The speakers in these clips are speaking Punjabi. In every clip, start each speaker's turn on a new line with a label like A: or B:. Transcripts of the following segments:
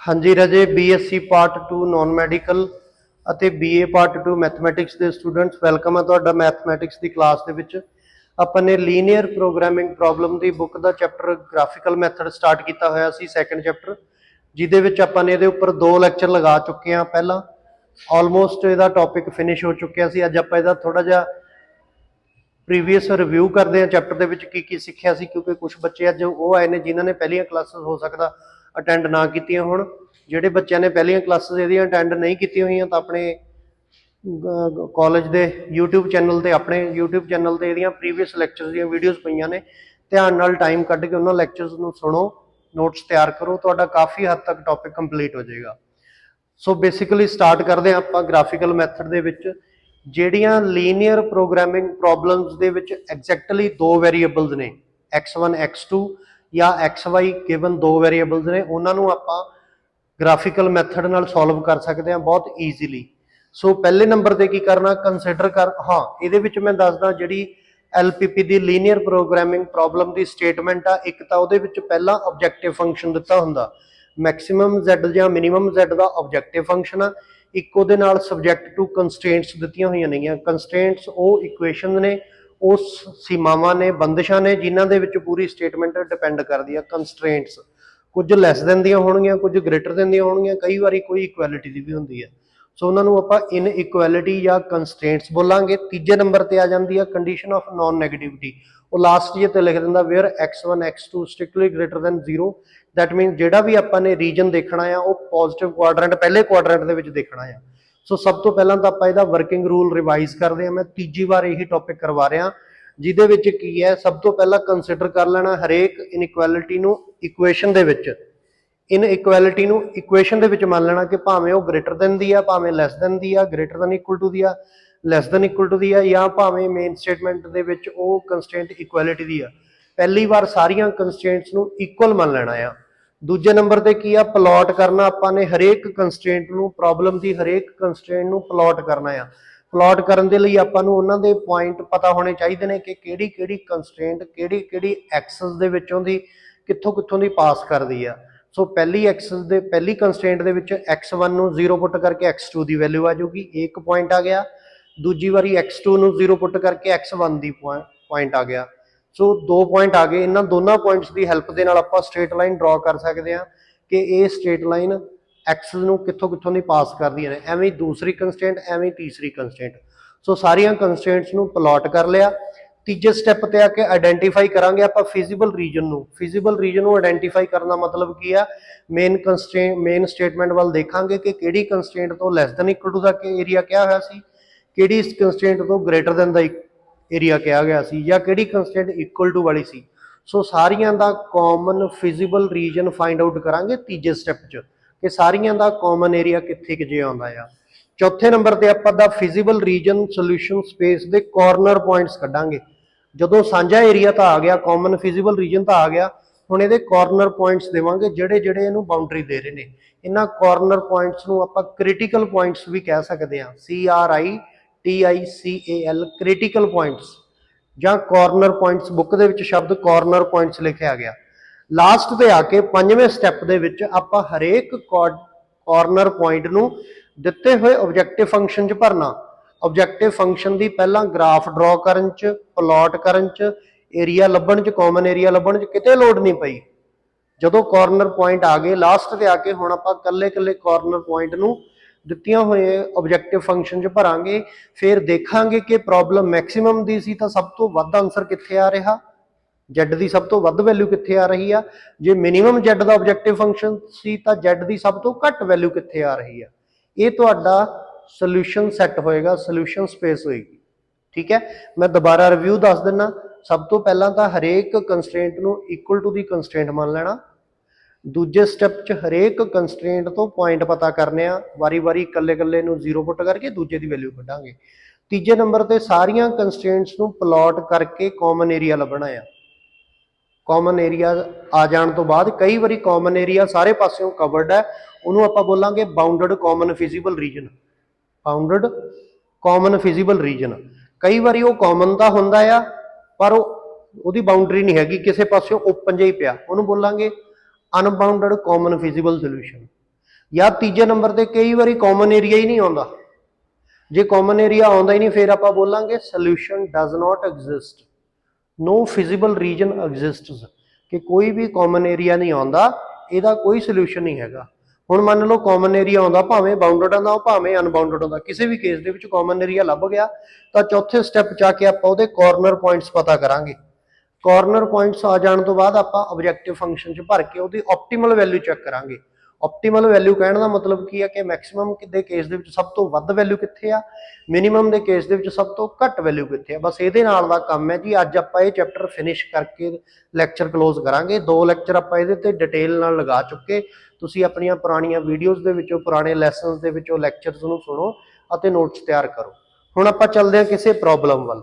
A: हाँ जी राजे, BSc पार्ट 2 नॉन मैडिकल ਅਤੇ BA पार्ट 2 मैथमैटिक्स ਦੇ ਸਟੂਡੈਂਟਸ ਵੈਲਕਮ ਹੈ ਤੁਹਾਡਾ ਮੈਥਮੈਟਿਕਸ ਦੀ ਕਲਾਸ ਦੇ ਵਿੱਚ। ਆਪਾਂ ਨੇ ਲੀਨੀਅਰ ਪ੍ਰੋਗਰਾਮਿੰਗ ਪ੍ਰੋਬਲਮ ਦੀ ਬੁੱਕ ਦਾ ਚੈਪਟਰ ਗ੍ਰਾਫਿਕਲ ਮੈਥਡ ਸਟਾਰਟ ਕੀਤਾ ਹੋਇਆ ਸੀ, ਸੈਕੰਡ ਚੈਪਟਰ, ਜਿਹਦੇ ਵਿੱਚ ਆਪਾਂ ਨੇ ਇਹਦੇ ਉੱਪਰ 2 ਲੈਕਚਰ ਲਗਾ ਚੁੱਕੇ ਹਾਂ। ਪਹਿਲਾਂ ਆਲਮੋਸਟ ਇਹਦਾ ਟੌਪਿਕ ਫਿਨਿਸ਼ ਹੋ ਚੁੱਕਿਆ ਸੀ। ਅੱਜ ਆਪਾਂ ਇਹਦਾ ਥੋੜਾ ਜਿਹਾ ਪ੍ਰੀਵੀਅਸ ਰਿਵਿਊ ਕਰਦੇ ਹਾਂ, ਚੈਪਟਰ ਦੇ ਵਿੱਚ ਕੀ ਸਿੱਖਿਆ ਸੀ, ਕਿਉਂਕਿ ਕੁਝ ਬੱਚੇ ਅੱਜ ਉਹ ਆਏ ਨੇ ਜਿਨ੍ਹਾਂ ਨੇ ਪਹਿਲੀਆਂ ਕਲਾਸਿਸ ਹੋ ਸਕਦਾ ਅਟੈਂਡ ਨਾ ਕੀਤੀਆਂ ਹੋਣ। ਜਿਹੜੇ ਬੱਚਿਆਂ ਨੇ ਪਹਿਲੀਆਂ ਕਲਾਸਿਸ ਇਹਦੀਆਂ ਅਟੈਂਡ ਨਹੀਂ ਕੀਤੀਆਂ ਹੋਈਆਂ ਤਾਂ ਆਪਣੇ ਕਾਲਜ ਦੇ YouTube ਚੈਨਲ ਤੇ ਇਹਦੀਆਂ ਪ੍ਰੀਵੀਅਸ ਲੈਕਚਰਸ ਦੀਆਂ ਵੀਡੀਓਜ਼ ਪਈਆਂ ਨੇ, ਧਿਆਨ ਨਾਲ ਟਾਈਮ ਕੱਢ ਕੇ ਉਹਨਾਂ ਲੈਕਚਰਸ ਨੂੰ ਸੁਣੋ, ਨੋਟਸ ਤਿਆਰ ਕਰੋ, ਤੁਹਾਡਾ ਕਾਫੀ ਹੱਦ ਤੱਕ ਟੌਪਿਕ ਕੰਪਲੀਟ ਹੋ ਜਾਏਗਾ। ਸੋ ਬੇਸਿਕਲੀ ਸਟਾਰਟ ਕਰਦੇ ਹਾਂ ਆਪਾਂ ਗ੍ਰਾਫਿਕਲ ਮੈਥਡ ਦੇ ਵਿੱਚ। ਜਿਹੜੀਆਂ ਲੀਨੀਅਰ ਪ੍ਰੋਗਰਾਮਿੰਗ ਪ੍ਰੋਬਲਮਸ ਦੇ ਵਿੱਚ ਐਗਜ਼ੈਕਟਲੀ 2 ਵੇਰੀਏਬਲਸ ਨੇ, x1 x2 ਜਾਂ xy ਗਿਵਨ 2 ਵੇਰੀਏਬਲਸ ਨੇ, ਉਹਨਾਂ ਨੂੰ ਆਪਾਂ ਗ੍ਰਾਫਿਕਲ ਮੈਥਡ ਨਾਲ ਸੋਲਵ ਕਰ ਸਕਦੇ ਹਾਂ ਬਹੁਤ ਈਜ਼ੀਲੀ। ਸੋ ਪਹਿਲੇ ਨੰਬਰ ਤੇ ਕੀ ਕਰਨਾ, ਕੰਸੀਡਰ ਕਰ, ਹਾਂ ਇਹਦੇ ਵਿੱਚ ਮੈਂ ਦੱਸਦਾ ਜਿਹੜੀ LPP ਦੀ ਲੀਨੀਅਰ ਪ੍ਰੋਗਰਾਮਿੰਗ ਪ੍ਰੋਬਲਮ ਦੀ ਸਟੇਟਮੈਂਟ ਆ, ਇੱਕ ਤਾਂ ਉਹਦੇ ਵਿੱਚ ਪਹਿਲਾਂ ਆਬਜੈਕਟਿਵ ਫੰਕਸ਼ਨ ਦਿੱਤਾ ਹੁੰਦਾ, ਮੈਕਸਿਮਮ z ਜਾਂ ਮਿਨੀਮਮ z ਦਾ ਆਬਜੈਕਟਿਵ ਫੰਕਸ਼ਨ ਆ, ਇੱਕ ਉਹਦੇ ਨਾਲ ਸਬਜੈਕਟ ਟੂ ਕੰਸਟ੍ਰੇਂਟਸ ਦਿੱਤੀਆਂ ਹੋਈਆਂ ਨੇਗੀਆਂ। ਕੰਸਟ੍ਰੇਂਟਸ ਉਹ ਇਕੁਏਸ਼ਨ ਨੇ, ਉਹ ਸੀਮਾਵਾਂ ਨੇ, ਬੰਦਿਸ਼ਾਂ ਨੇ, ਜਿਨ੍ਹਾਂ ਦੇ ਵਿੱਚ ਪੂਰੀ ਸਟੇਟਮੈਂਟ ਡਿਪੈਂਡ ਕਰਦੀ ਆ। ਕੰਸਟ੍ਰੇਂਟਸ ਕੁਝ ਲੈਸ ਦੈਨ ਦੀਆਂ ਹੋਣਗੀਆਂ, ਕੁਝ ਗ੍ਰੇਟਰ ਦੈਨ ਦੀਆਂ ਹੋਣਗੀਆਂ, ਕਈ ਵਾਰੀ ਕੋਈ ਇਕੁਐਲਿਟੀ ਦੀ ਵੀ ਹੁੰਦੀ ਹੈ। ਸੋ ਉਹਨਾਂ ਨੂੰ ਆਪਾਂ ਇਨ ਇਕੁਐਲਿਟੀ ਜਾਂ ਕੰਸਟ੍ਰੇਂਟਸ ਬੋਲਾਂਗੇ। ਤੀਜੇ ਨੰਬਰ ਤੇ ਆ ਜਾਂਦੀ ਆ ਕੰਡੀਸ਼ਨ ਆਫ ਨਾਨ ਨੈਗੇਟਿਵਿਟੀ। ਉਹ ਲਾਸਟ ਜੇ ਤੇ ਲਿਖ ਦਿੰਦਾ where x1 x2 strictly greater than 0। That mean ਜਿਹੜਾ ਵੀ ਆਪਾਂ ਨੇ ਰੀਜਨ ਦੇਖਣਾ ਆ ਉਹ ਪੋਜ਼ਿਟਿਵ ਕੁਆਡਰੈਂਟ, ਪਹਿਲੇ ਕੁਆਡਰੈਂਟ ਦੇ ਵਿੱਚ ਦੇਖਣਾ ਆ। ਸੋ ਸਭ ਤੋਂ ਪਹਿਲਾਂ ਤਾਂ ਆਪਾਂ ਇਹਦਾ ਵਰਕਿੰਗ ਰੂਲ ਰਿਵਾਈਜ਼ ਕਰਦੇ ਹਾਂ। ਮੈਂ ਤੀਜੀ ਵਾਰ ਇਹੀ ਟੌਪਿਕ ਕਰਵਾ ਰਿਹਾ, ਜਿਹਦੇ ਵਿੱਚ ਕੀ ਹੈ, ਸਭ ਤੋਂ ਪਹਿਲਾਂ ਕੰਸੀਡਰ ਕਰ ਲੈਣਾ ਹਰੇਕ ਇਨਇਕੁਐਲਿਟੀ ਨੂੰ ਇਕੁਏਸ਼ਨ ਦੇ ਵਿੱਚ, ਇਨਇਕੁਐਲਿਟੀ ਨੂੰ ਇਕੁਏਸ਼ਨ ਦੇ ਵਿੱਚ ਮੰਨ ਲੈਣਾ ਕਿ ਭਾਵੇਂ ਉਹ ਗ੍ਰੇਟਰ ਦੈਨ ਦੀ ਆ, ਭਾਵੇਂ ਲੈਸ ਦੈਨ ਦੀ ਆ, ਗ੍ਰੇਟਰ ਦੈਨ ਇਕੁਅਲ ਟੂ ਦੀ ਆ, ਲੈਸ ਦੈਨ ਇਕੁਅਲ ਟੂ ਦੀ ਆ, ਜਾਂ ਭਾਵੇਂ ਮੇਨ ਸਟੇਟਮੈਂਟ ਦੇ ਵਿੱਚ ਉਹ ਕੰਸਟ੍ਰੇਂਟ ਇਕੁਐਲਿਟੀ ਦੀ ਆ। ਪਹਿਲੀ ਵਾਰ ਸਾਰੀਆਂ ਕੰਸਟ੍ਰੇਂਟਸ ਨੂੰ ਇਕੁਅਲ ਮੰਨ ਲੈਣਾ ਆ। ਦੂਜੇ ਨੰਬਰ ਤੇ ਕੀ ਆ, ਪਲਾਟ ਕਰਨਾ। ਆਪਾਂ ਨੇ ਹਰੇਕ ਕੰਸਟ੍ਰੇਂਟ ਨੂੰ, ਪ੍ਰੋਬਲਮ ਦੀ ਹਰੇਕ ਕੰਸਟ੍ਰੇਂਟ ਨੂੰ ਪਲਾਟ ਕਰਨਾ ਆ। ਪਲਾਟ ਕਰਨ ਦੇ ਲਈ ਆਪਾਂ ਨੂੰ ਉਹਨਾਂ ਦੇ ਪੁਆਇੰਟ ਪਤਾ ਹੋਣੇ ਚਾਹੀਦੇ ਨੇ ਕਿ ਕਿਹੜੀ ਕਿਹੜੀ ਕੰਸਟ੍ਰੇਂਟ ਕਿਹੜੀ ਐਕਸਿਸ ਦੇ ਵਿੱਚੋਂ ਦੀ ਕਿੱਥੋਂ ਦੀ ਪਾਸ ਕਰਦੀ ਆ। ਸੋ ਪਹਿਲੀ ਐਕਸਿਸ ਦੇ ਪਹਿਲੀ ਕੰਸਟ੍ਰੇਂਟ ਦੇ ਵਿੱਚ x1 ਨੂੰ 0 ਪੁੱਟ ਕਰਕੇ x2 ਦੀ ਵੈਲਿਊ ਆ ਜਾਊਗੀ, ਇੱਕ ਪੁਆਇੰਟ ਆ ਗਿਆ। ਦੂਜੀ ਵਾਰੀ x2 ਨੂੰ 0 ਪੁੱਟ ਕਰਕੇ x1 ਦੀ ਪੁਆਇੰਟ ਆ ਗਿਆ। ਸੋ 2 ਪੁਆਇੰਟ ਆ ਗਏ। ਇਹਨਾਂ ਦੋਨਾਂ ਪੁਆਇੰਟਸ ਦੀ ਹੈਲਪ ਦੇ ਨਾਲ ਆਪਾਂ ਸਟ੍ਰੇਟ ਲਾਈਨ ਡਰਾ ਕਰ ਸਕਦੇ ਹਾਂ ਕਿ ਇਹ ਸਟ੍ਰੇਟ ਲਾਈਨ ਐਕਸਿਸ ਨੂੰ ਕਿੱਥੋਂ ਦੀ ਪਾਸ ਕਰਦੀਆਂ ਨੇ। ਐਵੇਂ ਦੂਸਰੀ ਕੰਸਟ੍ਰੇਂਟ, ਐਵੇਂ ਤੀਸਰੀ ਕੰਸਟ੍ਰੇਂਟ। ਸੋ ਸਾਰੀਆਂ ਕੰਸਟ੍ਰੇਂਟਸ ਨੂੰ ਪਲਾਟ ਕਰ ਲਿਆ। ਤੀਜੇ ਸਟੈਪ ਤੇ ਆ ਕੇ ਆਇਡੈਂਟੀਫਾਈ ਕਰਾਂਗੇ ਆਪਾਂ ਫਿਜ਼ੀਬਲ ਰੀਜਨ ਨੂੰ। ਫਿਜ਼ੀਬਲ ਰੀਜਨ ਨੂੰ ਆਇਡੈਂਟੀਫਾਈ ਕਰਨ ਦਾ ਮਤਲਬ ਕੀ ਆ, ਮੇਨ ਸਟੇਟਮੈਂਟ ਵੱਲ ਦੇਖਾਂਗੇ ਕਿ ਕਿਹੜੀ ਕੰਸਟ੍ਰੇਂਟ ਤੋਂ ਲੈਸ ਦੈਨ ਇਕੁਅਲ ਟੂ ਦਾ ਏਰੀਆ ਕਿਹਾ ਹੋਇਆ ਸੀ, ਕਿਹੜੀ ਕੰਸਟ੍ਰੇਂਟ ਤੋਂ ਗ੍ਰੇਟਰ ਦੈਨ ਦਾ ਏਰੀਆ ਕਿਹਾ ਗਿਆ ਸੀ, ਜਾਂ ਕਿਹੜੀ ਕੰਸਟ੍ਰੇਂਟ ਇਕੁਅਲ ਟੂ ਵਾਲੀ ਸੀ। ਸੋ ਸਾਰੀਆਂ ਦਾ common feasible reason find out ਕਰਾਂਗੇ ਤੀਜੇ ਸਟੈਪ 'ਚ ਕਿ ਸਾਰੀਆਂ ਦਾ ਕਾਮਨ ਏਰੀਆ ਕਿੱਥੇ ਜੇ ਆਉਂਦਾ ਆ। ਚੌਥੇ ਨੰਬਰ ਤੇ ਆਪਾਂ ਦਾ ਫਿਜ਼ੀਬਲ ਰੀਜਨ ਸੋਲੂਸ਼ਨ ਸਪੇਸ ਦੇ ਕਾਰਨਰ ਪੁਆਇੰਟਸ ਕੱਢਾਂਗੇ। ਜਦੋਂ ਸਾਂਝਾ ਏਰੀਆ ਤਾਂ ਆ ਗਿਆ, ਕਾਮਨ ਫਿਜ਼ੀਬਲ ਰੀਜਨ ਤਾਂ ਆ ਗਿਆ, ਹੁਣ ਇਹਦੇ ਕਾਰਨਰ ਪੁਆਇੰਟਸ ਦੇਵਾਂਗੇ ਜਿਹੜੇ ਇਹਨੂੰ ਬਾਉਂਡਰੀ ਦੇ ਰਹੇ ਨੇ। ਇਹਨਾਂ ਕਾਰਨਰ ਪੁਆਇੰਟਸ ਨੂੰ ਆਪਾਂ ਕ੍ਰਿਟੀਕਲ ਪੁਆਇੰਟਸ ਵੀ ਕਹਿ ਸਕਦੇ ਹਾਂ, CRITICAL, ਕ੍ਰਿਟੀਕਲ ਪੁਆਇੰਟਸ ਜਾਂ ਕਾਰਨਰ ਪੁਆਇੰਟਸ। ਬੁੱਕ ਦੇ ਵਿੱਚ ਸ਼ਬਦ ਕਾਰਨਰ ਪੁਆਇੰਟਸ ਲਿਖਿਆ ਗਿਆ। ਲਾਸਟ ਤੇ ਆ ਕੇ ਪੰਜਵੇਂ ਸਟੈਪ ਦੇ ਵਿੱਚ ਆਪਾਂ ਹਰੇਕ ਕਾਰਨਰ ਪੁਆਇੰਟ ਨੂੰ ਦਿੱਤੇ ਹੋਏ ਆਬਜੈਕਟਿਵ ਫੰਕਸ਼ਨ 'ਚ ਭਰਨਾ। ਆਬਜੈਕਟਿਵ ਫੰਕਸ਼ਨ ਦੀ ਪਹਿਲਾਂ ਗ੍ਰਾਫ ਡਰਾ ਕਰਨ 'ਚ, ਪਲਾਟ ਕਰਨ 'ਚ, ਏਰੀਆ ਲੱਭਣ 'ਚ, ਕਾਮਨ ਏਰੀਆ ਲੱਭਣ 'ਚ ਕਿਤੇ ਲੋੜ ਨਹੀਂ ਪਈ। ਜਦੋਂ ਕਾਰਨਰ ਪੁਆਇੰਟ ਆ ਗਏ ਲਾਸਟ ਤੇ ਆ ਕੇ, ਹੁਣ ਆਪਾਂ ਕੱਲੇ ਕਾਰਨਰ ਪੁਆਇੰਟ ਨੂੰ ਦਿੱਤੀਆਂ ਹੋਏ ਆਬਜੈਕਟਿਵ ਫੰਕਸ਼ਨ 'ਚ ਭਰਾਂਗੇ। ਫਿਰ ਦੇਖਾਂਗੇ ਕਿ ਪ੍ਰੋਬਲਮ ਮੈਕਸਿਮਮ ਦੀ ਸੀ ਤਾਂ ਸਭ ਤੋਂ ਵੱਧ ਆਨਸਰ ਕਿੱਥੇ ਆ ਰਿਹਾ, z ਦੀ ਸਭ ਤੋਂ ਵੱਧ ਵੈਲਿਊ ਕਿੱਥੇ ਆ ਰਹੀ ਆ। ਜੇ ਮਿਨੀਮਮ z ਦਾ ਆਬਜੈਕਟਿਵ ਫੰਕਸ਼ਨ ਸੀ ਤਾਂ z ਦੀ ਸਭ ਤੋਂ ਘੱਟ ਵੈਲਿਊ ਕਿੱਥੇ ਆ ਰਹੀ ਆ। ਇਹ ਤੁਹਾਡਾ ਸੋਲੂਸ਼ਨ ਸੈੱਟ ਹੋਏਗਾ, ਸੋਲੂਸ਼ਨ ਸਪੇਸ ਹੋਏਗੀ। ਠੀਕ ਹੈ, ਮੈਂ ਦੁਬਾਰਾ ਰਿਵਿਊ ਦੱਸ ਦਿੰਦਾ। ਸਭ ਤੋਂ ਪਹਿਲਾਂ ਤਾਂ ਹਰੇਕ ਕੰਸਟ੍ਰੇਂਟ ਨੂੰ ਇਕੁਅਲ ਟੂ ਦੀ ਕੰਸਟ੍ਰੇਂਟ ਮੰਨ ਲੈਣਾ। ਦੂਜੇ ਸਟੈਪ 'ਚ ਹਰੇਕ ਕੰਸਟ੍ਰੇਂਟ ਤੋਂ ਪੁਆਇੰਟ ਪਤਾ ਕਰਨੇ ਆ, ਵਾਰੀ ਇਕੱਲੇ ਨੂੰ 0 ਪੁੱਟ ਕਰਕੇ ਦੂਜੇ ਦੀ ਵੈਲਿਊ ਕੱਢਾਂਗੇ। ਤੀਜੇ ਨੰਬਰ ਤੇ ਸਾਰੀਆਂ ਕੰਸਟ੍ਰੇਂਟਸ ਨੂੰ ਪਲਾਟ ਕਰਕੇ ਕਾਮਨ ਏਰੀਆ ਲੱਭਣਾ ਆ। ਕਾਮਨ ਏਰੀਆ ਆ ਜਾਣ ਤੋਂ ਬਾਅਦ, ਕਈ ਵਾਰੀ ਕਾਮਨ ਏਰੀਆ ਸਾਰੇ ਪਾਸਿਓਂ ਕਵਰਡ ਹੈ, ਉਹਨੂੰ ਆਪਾਂ ਬੋਲਾਂਗੇ bounded common feasible region. Bounded common feasible region. ਕਈ ਵਾਰੀ ਉਹ ਕਾਮਨ ਦਾ ਹੁੰਦਾ ਆ ਪਰ ਉਹਦੀ ਬਾਉਂਡਰੀ ਨਹੀਂ ਹੈਗੀ, ਕਿਸੇ ਪਾਸਿਓਂ ਓਪਨ ਜਿਹਾ ਹੀ ਪਿਆ, ਉਹਨੂੰ ਬੋਲਾਂਗੇ ਅਨਬਾਉਂਡਡ ਕਾਮਨ ਫਿਜ਼ੀਬਲ ਸੋਲੂਸ਼ਨ। या तीजे नंबर ते कई बारी कॉमन एरिया ही नहीं आता। जे कॉमन एरिया आता ही नहीं फिर आप बोलांगे solution does not exist, no feasible region exists, कि कोई भी कॉमन एरिया नहीं आता, ਇਹਦਾ कोई सोल्यूशन नहीं हैगा। ਹੁਣ ਮੰਨ ਲਓ ਕਾਮਨ ਏਰੀਆ ਆਉਂਦਾ ਭਾਵੇਂ ਬਾਉਂਡਡ ਆਉਂਦਾ ਭਾਵੇਂ ਅਨਬਾਉਂਡਡ ਆਉਂਦਾ, ਕਿਸੇ ਵੀ ਕੇਸ ਦੇ ਵਿੱਚ ਕਾਮਨ ਏਰੀਆ ਲੱਭ ਗਿਆ ਤਾਂ ਚੌਥੇ ਸਟੈਪ 'ਚ ਆ ਕੇ ਆਪਾਂ ਉਹਦੇ ਕਾਰਨਰ ਪੁਆਇੰਟਸ ਪਤਾ ਕਰਾਂਗੇ। ਕਾਰਨਰ ਪੁਆਇੰਟਸ ਆ ਜਾਣ ਤੋਂ ਬਾਅਦ ਆਪਾਂ ਆਬਜੈਕਟਿਵ ਫੰਕਸ਼ਨ 'ਚ ਭਰ ਕੇ ਉਹਦੀ ਆਪਟੀਮਲ ਵੈਲਿਊ ਚੈੱਕ ਕਰਾਂਗੇ। ਆਪਟੀਮਲ ਵੈਲਿਊ ਕਹਿਣ ਦਾ ਮਤਲਬ ਕੀ ਹੈ ਕਿ ਮੈਕਸਿਮਮ ਦੇ ਕੇਸ ਦੇ ਵਿੱਚ ਸਭ ਤੋਂ ਵੱਧ ਵੈਲਿਊ ਕਿੱਥੇ ਆ, ਮਿਨੀਮਮ ਦੇ ਕੇਸ ਦੇ ਵਿੱਚ ਸਭ ਤੋਂ ਘੱਟ ਵੈਲਿਊ ਕਿੱਥੇ ਆ। ਬਸ ਇਹਦੇ ਨਾਲ ਦਾ ਕੰਮ ਹੈ ਜੀ। ਅੱਜ ਆਪਾਂ ਇਹ ਚੈਪਟਰ ਫਿਨਿਸ਼ ਕਰਕੇ ਲੈਕਚਰ ਕਲੋਜ਼ ਕਰਾਂਗੇ। 2 ਲੈਕਚਰ ਆਪਾਂ ਇਹਦੇ ਤੇ ਡਿਟੇਲ ਨਾਲ ਲਗਾ ਚੁੱਕੇ। ਤੁਸੀਂ ਆਪਣੀਆਂ ਪੁਰਾਣੀਆਂ ਵੀਡੀਓਜ਼ ਦੇ ਵਿੱਚੋਂ ਪੁਰਾਣੇ ਲੈਸਨਸ ਦੇ ਵਿੱਚੋਂ ਲੈਕਚਰਸ ਨੂੰ ਸੁਣੋ ਅਤੇ ਨੋਟਸ ਤਿਆਰ ਕਰੋ। ਹੁਣ ਆਪਾਂ ਚੱਲਦੇ ਹਾਂ ਕਿਸੇ ਪ੍ਰੋਬਲਮ ਵੱਲ।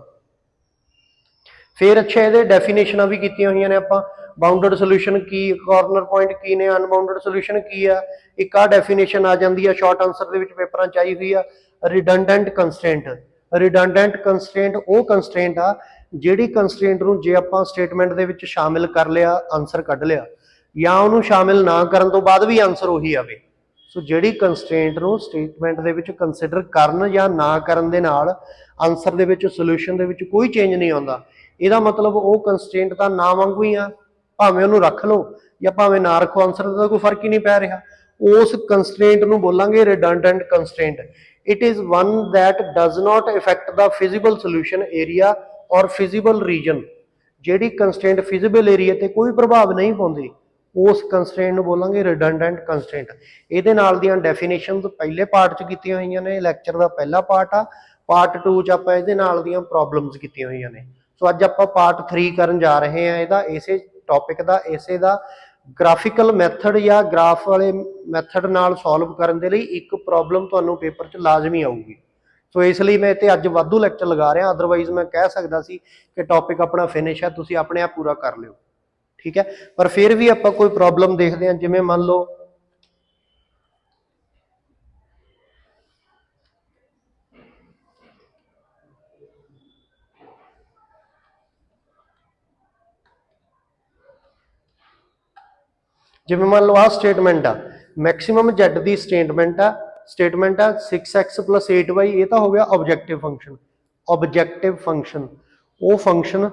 A: ਫਿਰ ਅੱਛਾ ਇਹਦੇ ਡੈਫੀਨੇਸ਼ਨਾਂ ਵੀ ਕੀਤੀਆਂ ਹੋਈਆਂ ਨੇ ਆਪਾਂ। ਬਾਉਂਡਡ ਸੋਲੂਸ਼ਨ ਕੀ, ਕਾਰਨਰ ਪੁਆਇੰਟ ਕੀ ਨੇ, ਅਨਬਾਉਂਡਡ ਸੋਲੂਸ਼ਨ ਕੀ ਆ। ਇੱਕ ਆ ਡੈਫੀਨੇਸ਼ਨ ਆ ਜਾਂਦੀ ਆ ਸ਼ਾਰਟ ਆਨਸਰ ਦੇ ਵਿੱਚ ਪੇਪਰਾਂ 'ਚ ਆਈ ਹੋਈ ਆ, ਰਿਡੰਡੈਂਟ ਕੰਸਟ੍ਰੇਂਟ। ਰਿਡੰਡੈਂਟ ਕੰਸਟ੍ਰੇਂਟ ਉਹ ਕੰਸਟ੍ਰੇਂਟ ਆ ਜਿਹੜੀ ਕੰਸਟ੍ਰੇਂਟ ਨੂੰ ਜੇ ਆਪਾਂ ਸਟੇਟਮੈਂਟ ਦੇ ਵਿੱਚ ਸ਼ਾਮਿਲ ਕਰ ਲਿਆ ਆਨਸਰ ਕੱਢ ਲਿਆ, ਜਾਂ ਉਹਨੂੰ ਸ਼ਾਮਿਲ ਨਾ ਕਰਨ ਤੋਂ ਬਾਅਦ ਵੀ ਆਨਸਰ ਉਹੀ ਆਵੇ। ਸੋ ਜਿਹੜੀ ਕੰਸਟ੍ਰੇਂਟ ਨੂੰ ਸਟੇਟਮੈਂਟ ਦੇ ਵਿੱਚ ਕੰਸੀਡਰ ਕਰਨ ਜਾਂ ਨਾ ਕਰਨ ਦੇ ਨਾਲ ਆਨਸਰ ਦੇ ਵਿੱਚ ਸੋਲੂਸ਼ਨ ਦੇ ਵਿੱਚ ਕੋਈ ਚੇਂਜ ਨਹੀਂ ਆਉਂਦਾ, ਇਹਦਾ ਮਤਲਬ ਉਹ ਕੰਸਟ੍ਰੇਂਟ ਤਾਂ ਨਾ ਵਾਂਗੂ ਹੀ ਆ, ਭਾਵੇਂ ਉਹਨੂੰ ਰੱਖ ਲਓ ਜਾਂ ਭਾਵੇਂ ਨਾ ਰੱਖੋ, ਆਨਸਰ ਦਾ ਕੋਈ ਫਰਕ ਹੀ ਨਹੀਂ ਪੈ ਰਿਹਾ। ਉਸ ਕੰਸਟ੍ਰੇਂਟ ਨੂੰ ਬੋਲਾਂਗੇ redundant constraint. It is one that does not affect the feasible solution area or feasible reason. ਜਿਹੜੀ ਕੰਸਟ੍ਰੇਂਟ ਫਿਜ਼ੀਬਲ ਏਰੀਆ ਤੇ ਕੋਈ ਪ੍ਰਭਾਵ ਨਹੀਂ ਪਾਉਂਦੀ ਉਸ ਕੰਸਟ੍ਰੇਂਟ ਨੂੰ ਬੋਲਾਂਗੇ ਰਿਡੰਡੈਂਟ ਕੰਸਟ੍ਰੇਂਟ। ਇਹਦੇ ਨਾਲ ਦੀਆਂ ਡੈਫੀਨੇਸ਼ਨਸ ਪਹਿਲੇ ਪਾਰਟ 'ਚ ਕੀਤੀਆਂ ਹੋਈਆਂ ਨੇ, ਲੈਕਚਰ ਦਾ ਪਹਿਲਾ ਪਾਰਟ ਆ। ਪਾਰਟ 2 'ਚ ਆਪਾਂ ਇਹਦੇ ਨਾਲ ਦੀਆਂ ਪ੍ਰੋਬਲਮਸ ਕੀਤੀਆਂ ਹੋਈਆਂ ਨੇ। ਸੋ ਅੱਜ ਆਪਾਂ ਪਾਰਟ 3 ਕਰਨ ਜਾ ਰਹੇ ਹਾਂ ਇਹਦਾ, ਇਸੇ ਟੌਪਿਕ ਦਾ, ਇਸੇ ਦਾ ਗ੍ਰਾਫਿਕਲ ਮੈਥਡ ਜਾਂ ਗ੍ਰਾਫ ਵਾਲੇ ਮੈਥਡ ਨਾਲ ਸੋਲਵ ਕਰਨ ਦੇ ਲਈ ਇੱਕ ਪ੍ਰੋਬਲਮ ਤੁਹਾਨੂੰ ਪੇਪਰ 'ਚ ਲਾਜ਼ਮੀ ਆਊਗੀ। ਸੋ ਇਸ ਲਈ ਮੈਂ ਇੱਥੇ ਅੱਜ ਵਾਧੂ ਲੈਕਚਰ ਲਗਾ ਰਿਹਾ, ਅਦਰਵਾਈਜ਼ ਮੈਂ ਕਹਿ ਸਕਦਾ ਸੀ ਕਿ ਟੌਪਿਕ ਆਪਣਾ ਫਿਨਿਸ਼ ਹੈ, ਤੁਸੀਂ ਆਪਣੇ ਆਪ ਪੂਰਾ ਕਰ ਲਿਓ, ਠੀਕ ਹੈ। ਪਰ ਫਿਰ ਵੀ ਆਪਾਂ ਕੋਈ ਪ੍ਰੋਬਲਮ ਦੇਖਦੇ ਹਾਂ। ਜਿਵੇਂ ਮੰਨ ਲਓ ਆਹ ਸਟੇਟਮੈਂਟ ਆ, ਮੈਕਸਿਮਮ z ਦੀ ਸਟੇਟਮੈਂਟ ਆ 6x + 8y। ਇਹ ਤਾਂ ਹੋ ਗਿਆ ਆਬਜੈਕਟਿਵ ਫੰਕਸ਼ਨ। ਆਬਜੈਕਟਿਵ ਫੰਕਸ਼ਨ ਉਹ ਫੰਕਸ਼ਨ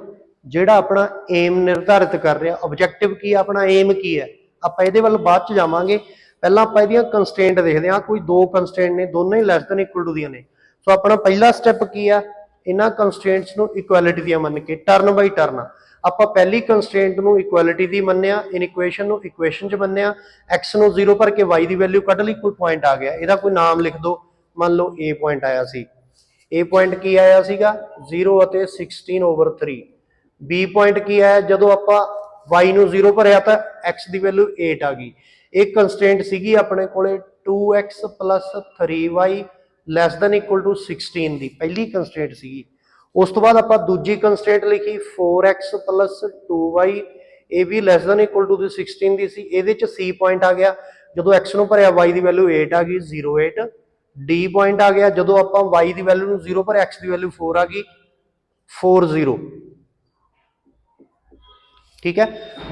A: ਜਿਹੜਾ ਆਪਣਾ ਏਮ ਨਿਰਧਾਰਿਤ ਕਰ ਰਿਹਾ। ਆਬਜੈਕਟਿਵ ਕੀ ਆ, ਆਪਣਾ ਏਮ ਕੀ ਹੈ, ਆਪਾਂ ਇਹਦੇ ਵੱਲ ਬਾਅਦ ਚ ਜਾਵਾਂਗੇ। ਪਹਿਲਾਂ ਆਪਾਂ ਇਹਦੀਆਂ ਕੰਸਟ੍ਰੇਂਟ ਦੇਖਦੇ ਹਾਂ। ਕੋਈ 2 ਕੰਸਟ੍ਰੇਂਟ ਨੇ, ਦੋਨੇ ਹੀ ਲੈਸ ਦੈਨ ਇਕੁਅਲ ਟੂ ਦੀਆਂ ਨੇ। ਸੋ ਆਪਣਾ ਪਹਿਲਾ ਸਟੈਪ ਕੀ ਆ, ਇਹਨਾਂ ਕੰਸਟ੍ਰੇਂਟਸ ਨੂੰ ਇਕੁਐਲਿਟੀ ਦੀਆਂ ਮੰਨ ਕੇ ਟਰਨ ਬਾਈ ਟਰਨ ਆਪਾਂ ਪਹਿਲੀ ਕੰਸਟ੍ਰੇਂਟ ਨੂੰ ਇਕੁਐਲਿਟੀ ਦੀ ਮੰਨਿਆ, ਇਨਇਕੁਏਸ਼ਨ ਨੂੰ ਇਕੁਏਸ਼ਨ 'ਚ ਮੰਨਿਆ, x ਨੂੰ 0 ਭਰ ਕੇ y ਦੀ ਵੈਲਿਊ ਕੱਢ ਲਈ, ਕੋਈ ਪੁਆਇੰਟ ਆ ਗਿਆ, ਇਹਦਾ ਕੋਈ ਨਾਮ ਲਿਖ ਦਿਓ। ਮੰਨ ਲਓ a ਪੁਆਇੰਟ ਆਇਆ ਸੀ। a ਪੁਆਇੰਟ ਕੀ ਆਇਆ ਸੀਗਾ 0 ਅਤੇ 16/3। b ਪੁਆਇੰਟ ਕੀ ਆਇਆ, ਜਦੋਂ ਆਪਾਂ y ਨੂੰ 0 ਭਰਿਆ ਤਾਂ x ਦੀ ਵੈਲਿਊ 8 ਆ ਗਈ। ਇੱਕ ਕੰਸਟ੍ਰੇਂਟ ਸੀਗੀ ਆਪਣੇ ਕੋਲੇ 2x + 3y ≤ 16 ਦੀ, ਪਹਿਲੀ ਕੰਸਟ੍ਰੇਂਟ ਸੀਗੀ। ਉਸ ਤੋਂ ਬਾਅਦ ਆਪਾਂ ਦੂਜੀ ਕੰਸਟ੍ਰੇਂਟ ਲਿਖੀ 4x + 2y, ਇਹ ਵੀ ≤ 16 ਦੀ ਸੀ। ਇਹਦੇ ਚ c ਪੁਆਇੰਟ ਆ ਗਿਆ, ਜਦੋਂ x ਨੂੰ ਭਰਿਆ y ਦੀ ਵੈਲਿਊ 8 ਆ ਗਈ 0.8। d ਪੁਆਇੰਟ ਆ ਗਿਆ, ਜਦੋਂ ਆਪਾਂ y ਦੀ ਵੈਲਿਊ ਨੂੰ 0 ਭਰਿਆ x ਦੀ ਵੈਲਿਊ 4 ਆ ਗਈ 40। ਠੀਕ ਹੈ,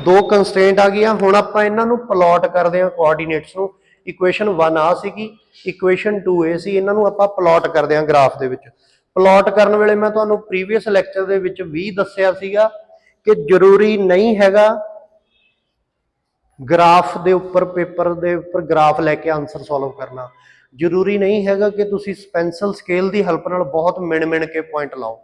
A: 2 ਕੰਸਟ੍ਰੇਂਟ ਆ ਗਈਆਂ। ਹੁਣ ਆਪਾਂ ਇਹਨਾਂ ਨੂੰ ਪਲਾਟ ਕਰਦੇ ਹਾਂ ਕੋਆਰਡੀਨੇਟਸ ਨੂੰ। ਇਕੁਏਸ਼ਨ 1 ਆ ਸੀਗੀ, ਇਕੁਏਸ਼ਨ 2 ਇਹ ਸੀ। ਇਹਨਾਂ ਨੂੰ ਆਪਾਂ ਪਲਾਟ ਕਰਦੇ ਹਾਂ ਗ੍ਰਾਫ ਦੇ ਵਿੱਚ। ਪਲਾਟ ਕਰਨ ਵੇਲੇ ਮੈਂ ਤੁਹਾਨੂੰ ਪ੍ਰੀਵੀਅਸ ਲੈਕਚਰ ਦੇ ਵਿੱਚ ਵੀ ਦੱਸਿਆ ਸੀਗਾ ਕਿ ਜ਼ਰੂਰੀ ਨਹੀਂ ਹੈਗਾ ਗ੍ਰਾਫ ਦੇ ਉੱਪਰ, ਪੇਪਰ ਦੇ ਉੱਪਰ ਗ੍ਰਾਫ ਲੈ ਕੇ ਆਨਸਰ ਸੋਲਵ ਕਰਨਾ। ਜ਼ਰੂਰੀ ਨਹੀਂ ਹੈਗਾ ਕਿ ਤੁਸੀਂ ਪੈਨਸਲ ਸਕੇਲ ਦੀ ਹੈਲਪ ਨਾਲ ਬਹੁਤ ਮਿਣ ਕੇ ਪੁਆਇੰਟ ਲਾਓ।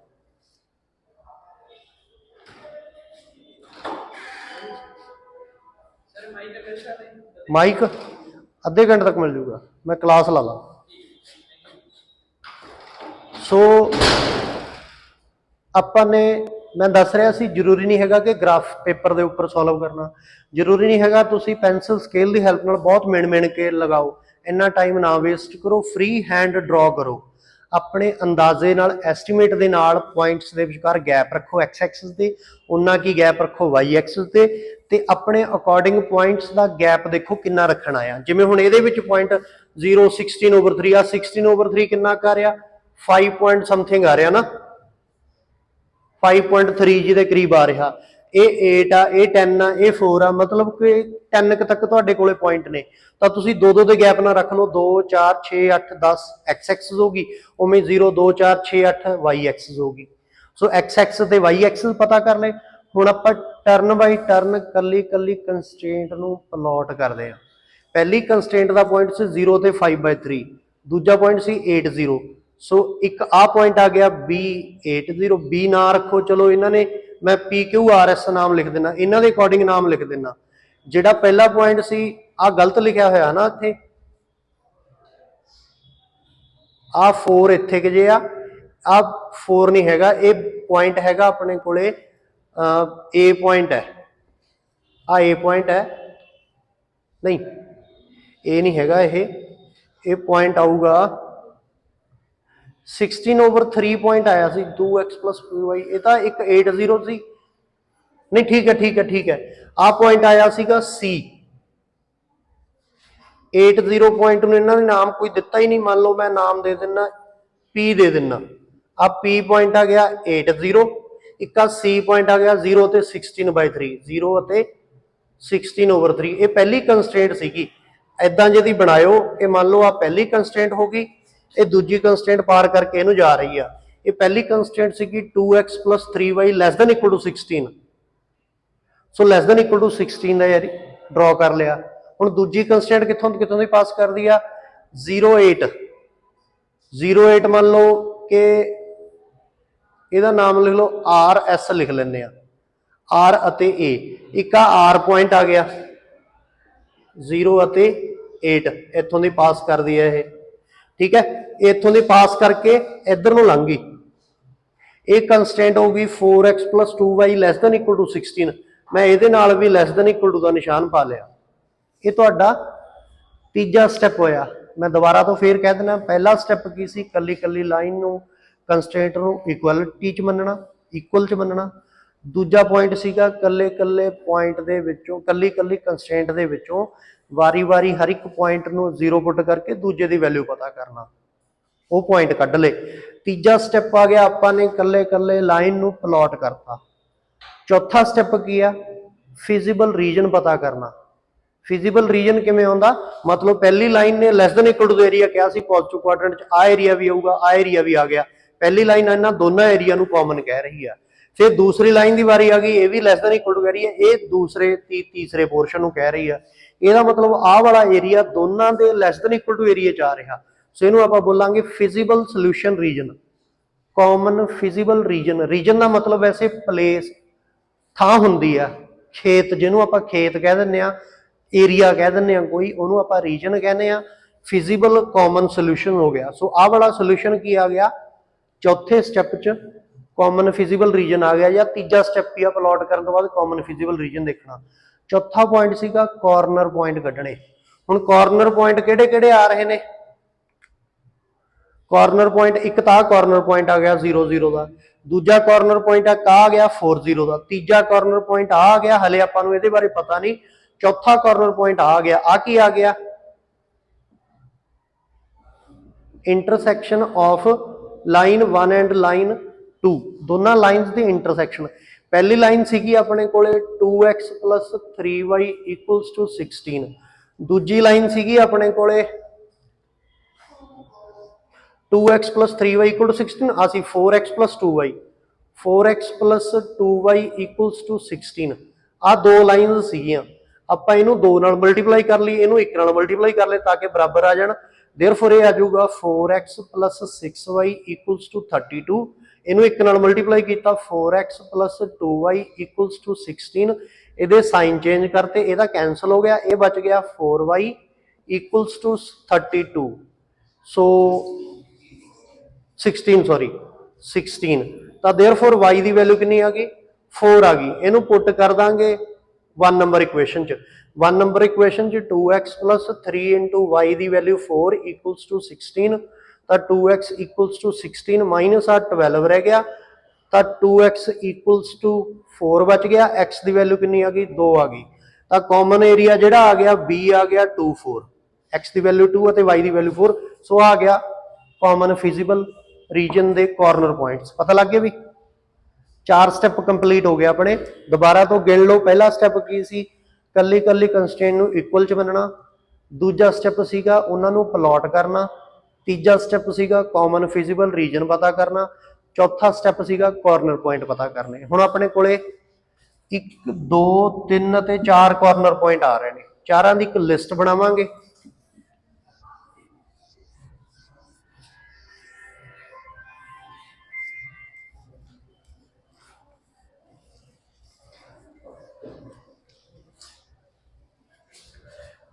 A: ਮਾਈਕ ਅੱਧੇ ਘੰਟੇ ਤੱਕ ਮਿਲ ਜੂਗਾ, ਮੈਂ ਕਲਾਸ ਲਾ ਲਾਂ। ਸੋ ਆਪਾਂ ਨੇ, ਮੈਂ ਦੱਸ ਰਿਹਾ ਸੀ ਜ਼ਰੂਰੀ ਨਹੀਂ ਹੈਗਾ ਕਿ ਗ੍ਰਾਫ ਪੇਪਰ ਦੇ ਉੱਪਰ ਸੋਲਵ ਕਰਨਾ। ਜ਼ਰੂਰੀ ਨਹੀਂ ਹੈਗਾ ਤੁਸੀਂ ਪੈਨਸਲ ਸਕੇਲ ਦੀ ਹੈਲਪ ਨਾਲ ਬਹੁਤ ਮਿਣ ਕੇ ਲਗਾਓ। ਇੰਨਾ ਟਾਈਮ ਨਾ ਵੇਸਟ ਕਰੋ, ਫ੍ਰੀ ਹੈਂਡ ਡਰਾ ਕਰੋ। ਆਪਣੇ ਅੰਦਾਜ਼ੇ ਨਾਲ, ਐਸਟੀਮੇਟ ਦੇ ਨਾਲ ਪੁਆਇੰਟਸ ਦੇ ਵਿਚਕਾਰ ਗੈਪ ਰੱਖੋ x ਐਕਸਿਸ ਤੇ, ਉਨਾ ਕੀ ਗੈਪ ਰੱਖੋ y ਐਕਸਿਸ ਤੇ ਆਪਣੇ ਅਕੋਰਡਿੰਗ ਪੁਆਇੰਟਸ ਦਾ ਗੈਪ ਦੇਖੋ ਕਿੰਨਾ ਰੱਖਣਾ ਆ। ਜਿਵੇਂ ਹੁਣ ਇਹਦੇ ਵਿੱਚ ਪੁਆਇੰਟ 0 16/3 ਆ, 16/3 ਕਿੰਨਾ ਕਰ ਰਿਹਾ 5 ਪੁਆਇੰਟ ਸਮਥਿੰਗ ਆ ਰਿਹਾ ਨਾ, 5.3 ਜਿਹਦੇ ਕਰੀਬ ਆ ਰਿਹਾ। ਇਹ 8 ਆ, ਇਹ 10 ਆ, ਇਹ 4 ਆ, मतलब कि 10 तक ਤੁਹਾਡੇ ਕੋਲੇ ਪੁਆਇੰਟ ਨੇ ਤਾਂ ਤੁਸੀਂ ਦੋ ਦੋ ਦੇ ਗੈਪ ਨਾਲ ਰੱਖ ਲਓ 2 4 6 8 10 x ਐਕਸਿਸ ਹੋਗੀ ਉਵੇਂ 0 2 4 6 8 y ਐਕਸਿਸ ਹੋਗੀ ਸੋ x ਐਕਸਿਸ ਤੇ y ਐਕਸਿਸ ਪਤਾ ਕਰ ਲਏ ਹੁਣ ਆਪਾਂ ਟਰਨ ਬਾਈ ਟਰਨ ਕੱਲੀ ਕੱਲੀ ਕੰਸਟ੍ਰੇਂਟ ਨੂੰ ਪਲਾਟ ਕਰਦੇ ਆ ਪਹਿਲੀ ਕੰਸਟ੍ਰੇਂਟ ਦਾ ਪੁਆਇੰਟ ਸੀ 0 ਤੇ 5/3 ਦੂਜਾ ਪੁਆਇੰਟ ਸੀ 8 0 ਸੋ ਇੱਕ ਆ ਪੁਆਇੰਟ ਆ ਗਿਆ B80 B ਨਾ ਰੱਖੋ ਚਲੋ ਇਹਨਾਂ ਨੇ मैं PQRS नाम लिख देना इन्हां दे अकॉर्डिंग नाम लिख देना जिहड़ा पहला पॉइंट सी आ गलत लिखा होया ना इत्थे आ 4 इत्थे कि जे आ 4 नहीं हैगा ये पॉइंट हैगा अपने कोले A पॉइंट है आ A पॉइंट है नहीं A नहीं हैगा ये पॉइंट आऊगा 16/3 पॉइंट आया सी 2x + 2y ये तो एक 80 सी नहीं ठीक है ठीक है ठीक है आ पॉइंट आया सीगा C 80 पॉइंट नूं इन्हां ने नाम कोई दिता ही नहीं मान लो मैं नाम दे देना P दे देना आ P पॉइंट आ गया 80 एक आ C पॉइंट आ गया 0 ते 16/3 0 ते 16/3 ये पहली कंस्ट्रेंट सीगी इदां जे बनायो कि मान लो आ पहली कंस्ट्रेंट होगी ये दूजी कंस्टेंट पार करके इनू जा रही है ये पहली कंस्टेंट सी 2x + 3y <= 16 सो <= 16 का यार ड्रॉ कर लिया हुण दूजी कंस्टेंट कित्थों कित्थों दी पास कर दी 0.8 मान लो कि इहदा नाम लिख लो RS लिख लैंदे आ R अते A एक R पॉइंट आ गया 0 अते 8 इत्थों दी पास कर दी है ये ठीक है इत्थों दी पास करके इधर नूं लंघ गई एक कंस्टेंट होगी 4x + 2y <= 16 मैं इहदे नाल भी <= का निशान पा लिया ये तुहाडा तीजा स्टैप होया मैं दोबारा तो फिर कह देना पहला स्टैप की सी कल्ली कल्ली लाइन नूं कंस्टेंट नूं इक्वलिटी च मनना इक्वल च मनना दूजा पॉइंट सीगा कल्ले कल्ले पॉइंट दे विचों कल्ली कल्ली कंस्टेंट दे विचों वारी वारी हर एक पॉइंट नूं 0 पुट करके दूजे की वैल्यू पता करना वो पॉइंट कढ़ ले तीजा स्टैप आ गया आपाने कल्ले कल्ले लाइन नूं प्लॉट करता चौथा स्टैप की आ फिजिबल रीजन पता करना फिजिबल रीजन किवें आउंदा मतलब पहली लाइन ने <= एरिया कहा सी पॉजिटिव क्वाड्रेंट च आ एरिया भी आऊगा आ एरिया भी आ गया पहली लाइन इन्हां दोनों एरिया नूं कॉमन कह रही है फिर दूसरी लाइन की वारी आ गई ये भी <= कह रही है ये दूसरे तीसरे पोर्शन नूं कह रही है ਇਹਦਾ मतलब आ वाला एरिया दोनों के <= एरिया च आ रहा सो इनू आप बोलांगे feasible solution region common feasible region region का मतलब वैसे प्लेस थां हुंदी है खेत जिन्हों आप खेत कह दिंदे आ एरिया कह दिंदे आ कोई उन्होंने आप रीजन कहने आ फिजिबल कॉमन सोल्यूशन हो गया सो आ वाला सोल्यूशन की आ गया चौथे स्टैप च कॉमन फिजिबल रीजन आ गया या तीजा स्टैप ही प्लॉट करने तो बाद कॉमन फिजिबल रीजन देखना चौथा पॉइंट सीगा कॉर्नर पॉइंट कढ़ने हुण कॉर्नर पॉइंट किहड़े किहड़े आ रहे ने कॉर्नर पॉइंट एक तो कॉर्नर पॉइंट आ गया 0 0 का दूजा कॉर्नर पॉइंट आ गया 4 0 का तीजा कॉर्नर पॉइंट आ गया हले आपां नूं इहदे बारे पता नहीं चौथा कॉर्नर पॉइंट आ गया की आ गया intersection of line 1 and line 2 दोनों लाइन्स की इंटरसैक्शन पहली लाइन सीगी अपने कोले 2x + 3y = 16 दूजी लाइन सीगी अपने कोले 2x + 3y = 16 आसी 4x + 2y 4x + 2y = 16 आ दो लाइन्स सीगियां आपां इहनूं 2 नाल मल्टीप्लाई कर ली इहनूं 1 नाल मल्टीप्लाई कर ले ताकि बराबर आ जाण देयरफॉर ये आ जाऊगा 4x + 6y = 32 इनू 1 नाल मल्टीप्लाई किया 4x + 2y = 16 ये साइन चेंज करते यदा कैंसल हो गया ये बच गया 4y = 32 सो 16 सॉरी 16 तो देयरफॉर y की वैल्यू कितनी आ गई 4 आ गई इनू पुट कर देंगे 1 नंबर इक्वेशन च 1 नंबर इक्वेशन च 2x + 3 × y की वैल्यू 4 = 16 तो 2x = 16 माइनस आ 12 रह गया तो 2x = 4 बच गया x की वैल्यू कितनी आ गई 2 आ गई तो कॉमन एरिया जोड़ा आ गया B आ गया 2 4 x की वैल्यू 2 और y की वैल्यू 4 सो आ गया कॉमन फिजिबल रीजन के कॉर्नर पॉइंट्स पता लग गया भी 4 ਸਟੈਪ ਕੰਪਲੀਟ ਹੋ ਗਏ ਆਪਣੇ। ਦੁਬਾਰਾ ਤੋਂ ਗਿਣ ਲਓ। ਪਹਿਲਾ ਸਟੈਪ ਕੀ ਸੀ, ਕੱਲੀ ਕੱਲੀ ਕੰਸਟ੍ਰੇਂਟ ਨੂੰ ਇਕੁਅਲ ਚ ਮੰਨਣਾ। ਦੂਜਾ ਸਟੈਪ ਸੀਗਾ ਉਹਨਾਂ ਨੂੰ ਪਲਾਟ ਕਰਨਾ। ਤੀਜਾ ਸਟੈਪ ਸੀਗਾ ਕਾਮਨ ਫਿਜ਼ੀਬਲ ਰੀਜਨ ਪਤਾ ਕਰਨਾ। ਚੌਥਾ ਸਟੈਪ ਸੀਗਾ ਕਾਰਨਰ ਪੁਆਇੰਟ ਪਤਾ ਕਰਨੇ। ਹੁਣ ਆਪਣੇ ਕੋਲੇ 1 2 3 ਅਤੇ 4 ਕਾਰਨਰ ਪੁਆਇੰਟ ਆ ਰਹੇ ਨੇ। ਚਾਰਾਂ ਦੀ ਇੱਕ ਲਿਸਟ ਬਣਾਵਾਂਗੇ।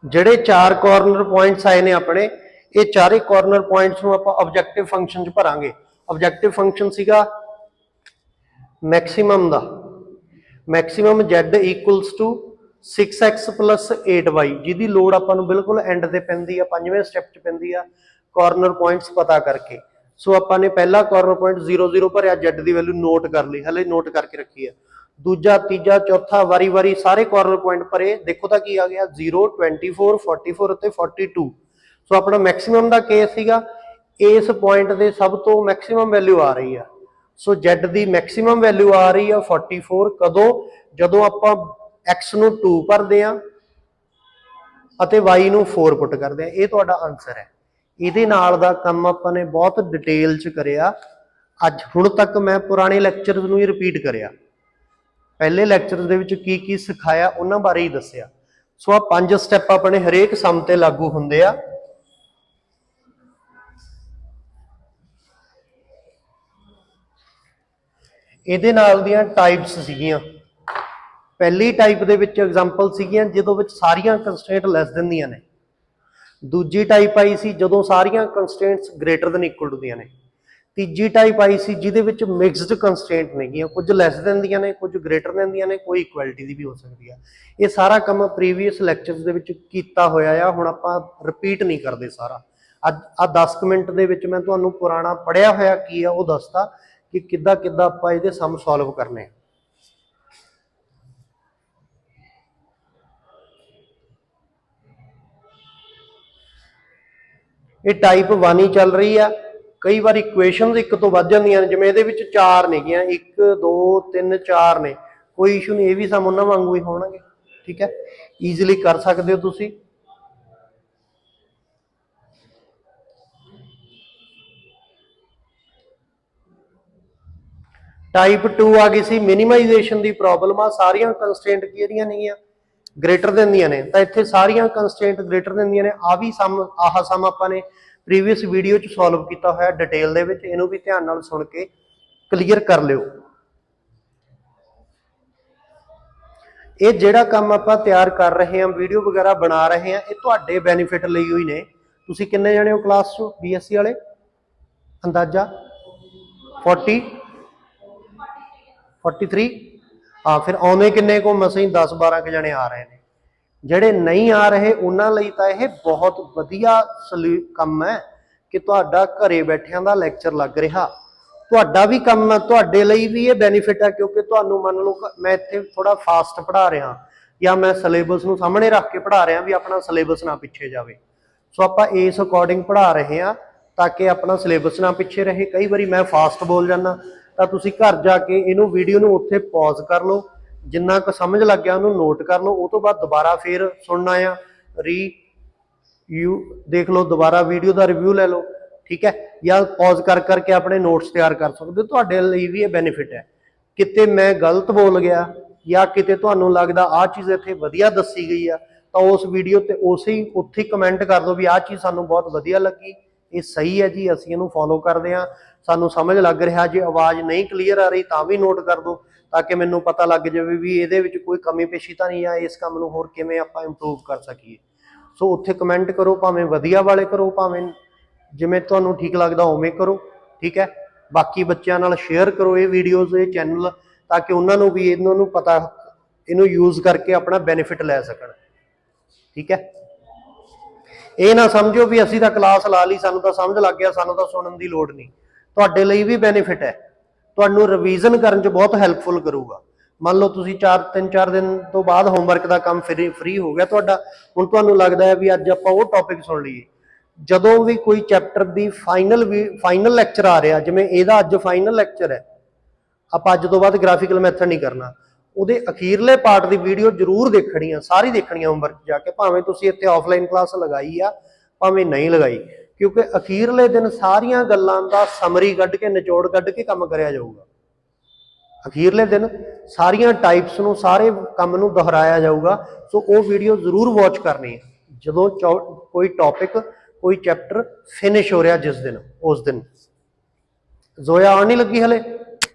A: ਜਿਹੜੇ 4 ਕਾਰਨਰ ਪੁਆਇੰਟਸ ਆਏ ਨੇ ਆਪਣੇ, ਇਹ ਚਾਰੇ ਕਾਰਨਰ ਪੁਆਇੰਟਸ ਨੂੰ ਆਪਾਂ ਆਬਜੈਕਟਿਵ ਫੰਕਸ਼ਨ ਚ ਭਰਾਂਗੇ। ਆਬਜੈਕਟਿਵ ਫੰਕਸ਼ਨ ਸੀਗਾ ਮੈਕਸਿਮਮ ਦਾ, maximum z equals to 6x + 8y, ਜਿਹਦੀ ਲੋੜ ਆਪਾਂ ਨੂੰ ਬਿਲਕੁਲ ਐਂਡ ਤੇ ਪੈਂਦੀ ਆ, 5ਵੇਂ ਸਟੈਪ ਚ ਪੈਂਦੀ ਆ ਕਾਰਨਰ ਪੁਆਇੰਟਸ ਪਤਾ ਕਰਕੇ। ਸੋ ਆਪਾਂ ਨੇ ਪਹਿਲਾ ਕਾਰਨਰ ਪੁਆਇੰਟ 0 0 ਭਰਿਆ, z ਦੀ ਵੈਲਿਊ ਨੋਟ ਕਰ ਲਈ, ਹਲੇ ਨੋਟ ਕਰਕੇ ਰੱਖੀ ਆ। ਦੂਜਾ ਤੀਜਾ ਚੌਥਾ ਵਾਰੀ ਵਾਰੀ ਸਾਰੇ ਕਾਰਨਰ ਪੁਆਇੰਟ ਭਰੇ। ਦੇਖੋ ਤਾਂ ਕੀ ਆ ਗਿਆ 0 24 44 ਅਤੇ 42। ਸੋ ਆਪਣਾ ਮੈਕਸਿਮਮ ਦਾ ਕੇਸ ਸੀਗਾ, ਇਸ ਪੁਆਇੰਟ ਦੇ ਸਭ ਤੋਂ ਮੈਕਸਿਮਮ ਵੈਲਿਊ ਆ ਰਹੀ ਆ। ਸੋ z ਦੀ ਮੈਕਸਿਮਮ ਵੈਲਿਊ ਆ ਰਹੀ ਆ 44। ਕਦੋਂ? ਜਦੋਂ ਆਪਾਂ x ਨੂੰ 2 ਭਰਦੇ ਆ ਅਤੇ y ਨੂੰ 4 ਪੁੱਟ ਕਰਦੇ ਆ। ਇਹ ਤੁਹਾਡਾ ਆਨਸਰ ਹੈ। ਇਹਦੇ ਨਾਲ ਦਾ ਕੰਮ ਆਪਾਂ ਨੇ ਬਹੁਤ ਡਿਟੇਲ ਚ ਕਰਿਆ ਅੱਜ। ਹੁਣ ਤੱਕ ਮੈਂ ਪੁਰਾਣੇ ਲੈਕਚਰਸ ਨੂੰ ਹੀ ਰਿਪੀਟ ਕਰਿਆ। ਪਹਿਲੇ ਲੈਕਚਰ ਦੇ ਵਿੱਚ ਕੀ ਕੀ ਸਿਖਾਇਆ ਉਹਨਾਂ ਬਾਰੇ ਹੀ ਦੱਸਿਆ। ਸੋ ਆ 5 ਸਟੈਪ ਆਪਣੇ ਹਰੇਕ ਸਮ ਤੇ ਲਾਗੂ ਹੁੰਦੇ ਆ। ਇਹਦੇ ਨਾਲ ਦੀਆਂ ਟਾਈਪਸ ਸੀਗੀਆਂ। ਪਹਿਲੀ ਟਾਈਪ ਦੇ ਵਿੱਚ ਐਗਜ਼ਾਮਪਲ ਸੀਗੀਆਂ ਜਦੋਂ ਵਿੱਚ ਸਾਰੀਆਂ ਕੰਸਟ੍ਰੇਂਟ ਲੈਸ ਦੈਨ ਦੀਆਂ ਨੇ। ਦੂਜੀ ਟਾਈਪ ਆਈ ਸੀ ਜਦੋਂ ਸਾਰੀਆਂ ਕੰਸਟ੍ਰੇਂਟਸ ਗ੍ਰੇਟਰ ਦੈਨ ਇਕੁਅਲ ਟੂ ਦੀਆਂ ਨੇ। ਤੀਜੀ ਟਾਈਪ ਆਈ ਸੀ ਜਿਹਦੇ ਵਿੱਚ ਮਿਕਸਡ ਕੰਸਟ੍ਰੇਂਟ ਨੇਗੀਆਂ, ਕੁਝ ਲੈਸ ਦੈਨ ਦੀਆਂ ਨੇ, ਕੁਝ ਗ੍ਰੇਟਰ ਦੈਨ ਦੀਆਂ ਨੇ, ਕੋਈ ਇਕੁਐਲਿਟੀ ਦੀ ਵੀ ਹੋ ਸਕਦੀ ਆ। ਇਹ ਸਾਰਾ ਕੰਮ ਪ੍ਰੀਵੀਅਸ ਲੈਕਚਰਸ ਦੇ ਵਿੱਚ ਕੀਤਾ ਹੋਇਆ ਆ, ਹੁਣ ਆਪਾਂ ਰਿਪੀਟ ਨਹੀਂ ਕਰਦੇ ਸਾਰਾ। ਅੱਜ ਆ 10 ਮਿੰਟ ਦੇ ਵਿੱਚ ਮੈਂ ਤੁਹਾਨੂੰ ਪੁਰਾਣਾ ਪੜਿਆ ਹੋਇਆ ਕੀ ਆ ਉਹ ਦੱਸਤਾ ਕਿ ਕਿੱਦਾਂ ਕਿੱਦਾਂ ਆਪਾਂ ਇਹਦੇ ਸਮ ਸੋਲਵ ਕਰਨੇ। ਇਹ ਟਾਈਪ 1 ਹੀ ਚੱਲ ਰਹੀ ਆ। ਕਈ ਵਾਰ ਇਕੁਏਸ਼ਨਸ ਇੱਕ ਤੋਂ ਵੱਧ ਜਾਂਦੀਆਂ ਨੇ, ਜਿਵੇਂ ਇਹਦੇ ਵਿੱਚ 4 ਨੇਗੀਆਂ, 1 2 3 4 ਨੇ, ਕੋਈ ਇਸ਼ੂ ਨਹੀਂ, ਇਹ ਵੀ ਸਮ ਉਹਨਾਂ ਵਾਂਗੂ ਹੀ ਹੋਣਗੇ। ਠੀਕ ਹੈ, ਈਜ਼ੀਲੀ ਕਰ ਸਕਦੇ ਹੋ ਤੁਸੀਂ। ਟਾਈਪ 2 ਆ ਗਈ ਸੀ ਮਿਨੀਮਾਈਜੇਸ਼ਨ ਦੀ ਪ੍ਰੋਬਲਮ ਆ। ਸਾਰੀਆਂ ਕੰਸਟ੍ਰੇਂਟ ਕਿਹੜੀਆਂ ਨੇਗੀਆਂ? ਗ੍ਰੇਟਰ ਦੈਨ ਦੀਆਂ ਨੇ। ਤਾਂ ਇੱਥੇ ਸਾਰੀਆਂ ਕੰਸਟ੍ਰੇਂਟ ਗ੍ਰੇਟਰ ਦੈਨ ਦੀਆਂ ਨੇ। ਆ ਵੀ ਸਮ, ਆਹ ਸਮ ਆਪਾਂ ਨੇ ਪ੍ਰੀਵੀਅਸ ਵੀਡੀਓ ਚ ਸੋਲਵ ਕੀਤਾ ਹੋਇਆ ਡਿਟੇਲ ਦੇ ਵਿੱਚ। ਇਹਨੂੰ ਵੀ ਧਿਆਨ ਨਾਲ ਸੁਣ ਕੇ ਕਲੀਅਰ ਕਰ ਲਿਓ। ਇਹ ਜਿਹੜਾ ਕੰਮ ਆਪਾਂ ਤਿਆਰ ਕਰ ਰਹੇ ਹਾਂ, ਵੀਡੀਓ ਵਗੈਰਾ ਬਣਾ ਰਹੇ ਹਾਂ, ਇਹ ਤੁਹਾਡੇ ਬੈਨੀਫਿਟ ਲਈ ਹੋਈ ਨੇ। ਤੁਸੀਂ ਕਿੰਨੇ ਜਣੇ ਹੋ ਕਲਾਸ 'ਚ BSc ਵਾਲੇ? ਅੰਦਾਜ਼ਾ 40 43। ਹਾਂ, ਫਿਰ ਆਉਂਦੇ ਕਿੰਨੇ ਕੋ? ਮਸਾਂ ਹੀ 10 12 ਕੁ ਜਣੇ ਆ ਰਹੇ ਨੇ। ਜਿਹੜੇ ਨਹੀਂ ਆ ਰਹੇ ਉਹਨਾਂ ਲਈ ਤਾਂ ਇਹ ਬਹੁਤ ਵਧੀਆ ਕੰਮ ਹੈ ਕਿ ਤੁਹਾਡਾ ਘਰੇ ਬੈਠਿਆਂ ਦਾ ਲੈਕਚਰ ਲੱਗ ਰਿਹਾ। ਤੁਹਾਡਾ ਵੀ ਕੰਮ ਹੈ, ਤੁਹਾਡੇ ਲਈ ਵੀ ਇਹ ਬੈਨੀਫਿਟ ਹੈ, ਕਿਉਂਕਿ ਤੁਹਾਨੂੰ ਮੰਨ ਲਓ ਮੈਂ ਇੱਥੇ ਥੋੜਾ ਫਾਸਟ ਪੜ੍ਹਾ ਰਿਹਾ ਜਾਂ ਮੈਂ ਸਿਲੇਬਸ ਨੂੰ ਸਾਹਮਣੇ ਰੱਖ ਕੇ ਪੜ੍ਹਾ ਰਿਹਾ ਵੀ ਆਪਣਾ ਸਿਲੇਬਸ ਨਾ ਪਿੱਛੇ ਜਾਵੇ। ਸੋ ਆਪਾਂ ਇਸ ਅਕੋਰਡਿੰਗ ਪੜ੍ਹਾ ਰਹੇ ਹਾਂ ਤਾਂ ਕਿ ਆਪਣਾ ਸਿਲੇਬਸ ਨਾ ਪਿੱਛੇ ਰਹੇ। ਕਈ ਵਾਰੀ ਮੈਂ ਫਾਸਟ ਬੋਲ ਜਾਂਦਾ ਤਾਂ ਤੁਸੀਂ ਘਰ ਜਾ ਕੇ ਇਹਨੂੰ ਵੀਡੀਓ ਨੂੰ ਉੱਥੇ ਪੌਜ਼ ਕਰ ਲਓ, ਜਿੰਨਾ ਕੁ ਸਮਝ ਲੱਗ ਗਿਆ ਉਹਨੂੰ ਨੋਟ ਕਰ ਲਓ, ਉਹ ਤੋਂ ਬਾਅਦ ਦੁਬਾਰਾ ਫੇਰ ਸੁਣਨਾ ਆ, ਦੇਖ ਲਓ, ਦੁਬਾਰਾ ਵੀਡੀਓ ਦਾ ਰਿਵਿਊ ਲੈ ਲਓ। ਠੀਕ ਹੈ, ਜਾਂ ਪੌਜ਼ ਕਰ ਕਰਕੇ ਆਪਣੇ ਨੋਟਸ ਤਿਆਰ ਕਰ ਸਕਦੇ ਹੋ। ਤੁਹਾਡੇ ਲਈ ਵੀ ਇਹ ਬੈਨੀਫਿਟ ਹੈ। ਕਿਤੇ ਮੈਂ ਗਲਤ ਬੋਲ ਗਿਆ ਜਾਂ ਕਿਤੇ ਤੁਹਾਨੂੰ ਲੱਗਦਾ ਆਹ ਚੀਜ਼ ਇੱਥੇ ਵਧੀਆ ਦੱਸੀ ਗਈ ਆ ਤਾਂ ਉਸ ਵੀਡੀਓ ਤੇ ਉੱਥੇ ਹੀ ਕਮੈਂਟ ਕਰ ਦਿਓ ਵੀ ਆਹ ਚੀਜ਼ ਸਾਨੂੰ ਬਹੁਤ ਵਧੀਆ ਲੱਗੀ, ਇਹ ਸਹੀ ਹੈ ਜੀ, ਅਸੀਂ ਇਹਨੂੰ ਫੋਲੋ ਕਰਦੇ ਹਾਂ, ਸਾਨੂੰ ਸਮਝ ਲੱਗ ਰਿਹਾ। ਜੇ ਆਵਾਜ਼ ਨਹੀਂ ਕਲੀਅਰ ਆ ਰਹੀ ਤਾਂ ਵੀ ਨੋਟ ਕਰ ਦਿਓ ਤਾਂ ਕਿ ਮੈਨੂੰ ਪਤਾ ਲੱਗ ਜਾਵੇ ਵੀ ਇਹਦੇ ਵਿੱਚ ਕੋਈ ਕਮੀ ਪੇਸ਼ੀ ਤਾਂ ਨਹੀਂ ਆ, ਇਸ ਕੰਮ ਨੂੰ ਹੋਰ ਕਿਵੇਂ ਆਪਾਂ ਇੰਪਰੂਵ ਕਰ ਸਕੀਏ। ਸੋ ਉੱਥੇ ਕਮੈਂਟ ਕਰੋ, ਭਾਵੇਂ ਵਧੀਆ ਵਾਲੇ ਕਰੋ, ਭਾਵੇਂ ਜਿਵੇਂ ਤੁਹਾਨੂੰ ਠੀਕ ਲੱਗਦਾ ਉਵੇਂ ਕਰੋ। ਠੀਕ ਹੈ, ਬਾਕੀ ਬੱਚਿਆਂ ਨਾਲ ਸ਼ੇਅਰ ਕਰੋ ਇਹ ਵੀਡੀਓਜ਼, ਇਹ ਚੈਨਲ, ਤਾਂ ਕਿ ਉਹਨਾਂ ਨੂੰ ਵੀ ਇਹਨਾਂ ਨੂੰ ਪਤਾ, ਇਹਨੂੰ ਯੂਜ਼ ਕਰਕੇ ਆਪਣਾ ਬੈਨੀਫਿਟ ਲੈ ਸਕਣ। ਠੀਕ ਹੈ, ਇਹ ਨਾ ਸਮਝੋ ਵੀ ਅਸੀਂ ਤਾਂ ਕਲਾਸ ਲਾ ਲਈ, ਸਾਨੂੰ ਤਾਂ ਸਮਝ ਲੱਗ ਗਿਆ, ਸਾਨੂੰ ਤਾਂ ਸੁਣਨ ਦੀ ਲੋੜ ਨਹੀਂ। ਤੁਹਾਡੇ ਲਈ ਵੀ ਬੈਨੀਫਿਟ ਹੈ, ਤੁਹਾਨੂੰ ਰਿਵੀਜ਼ਨ ਕਰਨ 'ਚ ਬਹੁਤ ਹੈਲਪਫੁਲ ਕਰੂਗਾ। ਮੰਨ ਲਓ ਤੁਸੀਂ 3-4 ਦਿਨ ਤੋਂ ਬਾਅਦ ਹੋਮਵਰਕ ਦਾ ਕੰਮ ਫ੍ਰੀ ਹੋ ਗਿਆ ਤੁਹਾਡਾ, ਹੁਣ ਤੁਹਾਨੂੰ ਲੱਗਦਾ ਹੈ ਵੀ ਅੱਜ ਆਪਾਂ ਉਹ ਟੌਪਿਕ ਸੁਣ ਲਈਏ। ਜਦੋਂ ਵੀ ਕੋਈ ਚੈਪਟਰ ਦੀ ਫਾਈਨਲ ਲੈਕਚਰ ਆ ਰਿਹਾ, ਜਿਵੇਂ ਇਹਦਾ ਅੱਜ ਫਾਈਨਲ ਲੈਕਚਰ ਹੈ, ਆਪਾਂ ਅੱਜ ਤੋਂ ਬਾਅਦ ਗ੍ਰਾਫਿਕਲ ਮੈਥਡ ਨਹੀਂ ਕਰਨਾ। ਉਹਦੇ ਅਖੀਰਲੇ ਪਾਰਟ ਦੀ ਵੀਡੀਓ ਜ਼ਰੂਰ ਦੇਖਣੀ ਆ, ਸਾਰੀ ਦੇਖਣੀ ਆ ਹੋਮਵਰਕ ਜਾ ਕੇ, ਭਾਵੇਂ ਤੁਸੀਂ ਇੱਥੇ ਆਫਲਾਈਨ ਕਲਾਸ ਲਗਾਈ ਆ ਭਾਵੇਂ ਨਹੀਂ ਲਗਾਈ, ਕਿਉਂਕਿ ਅਖੀਰਲੇ ਦਿਨ ਸਾਰੀਆਂ ਗੱਲਾਂ ਦਾ ਸਮਰੀ ਕੱਢ ਕੇ ਨਿਚੋੜ ਕੱਢ ਕੇ ਕੰਮ ਕਰਿਆ ਜਾਊਗਾ। ਅਖੀਰਲੇ ਦਿਨ ਸਾਰੀਆਂ ਟਾਈਪਸ ਨੂੰ, ਸਾਰੇ ਕੰਮ ਨੂੰ ਦੁਹਰਾਇਆ ਜਾਊਗਾ। ਸੋ ਉਹ ਵੀਡੀਓ ਜ਼ਰੂਰ ਵਾਚ ਕਰਨੀ ਹੈ ਜਦੋਂ ਕੋਈ ਟੌਪਿਕ, ਕੋਈ ਚੈਪਟਰ ਫਿਨਿਸ਼ ਹੋ ਰਿਹਾ ਜਿਸ ਦਿਨ, ਉਸ ਦਿਨ। ਜ਼ੋਇਆ ਆਉਣ ਨਹੀਂ ਲੱਗੀ ਹਲੇ,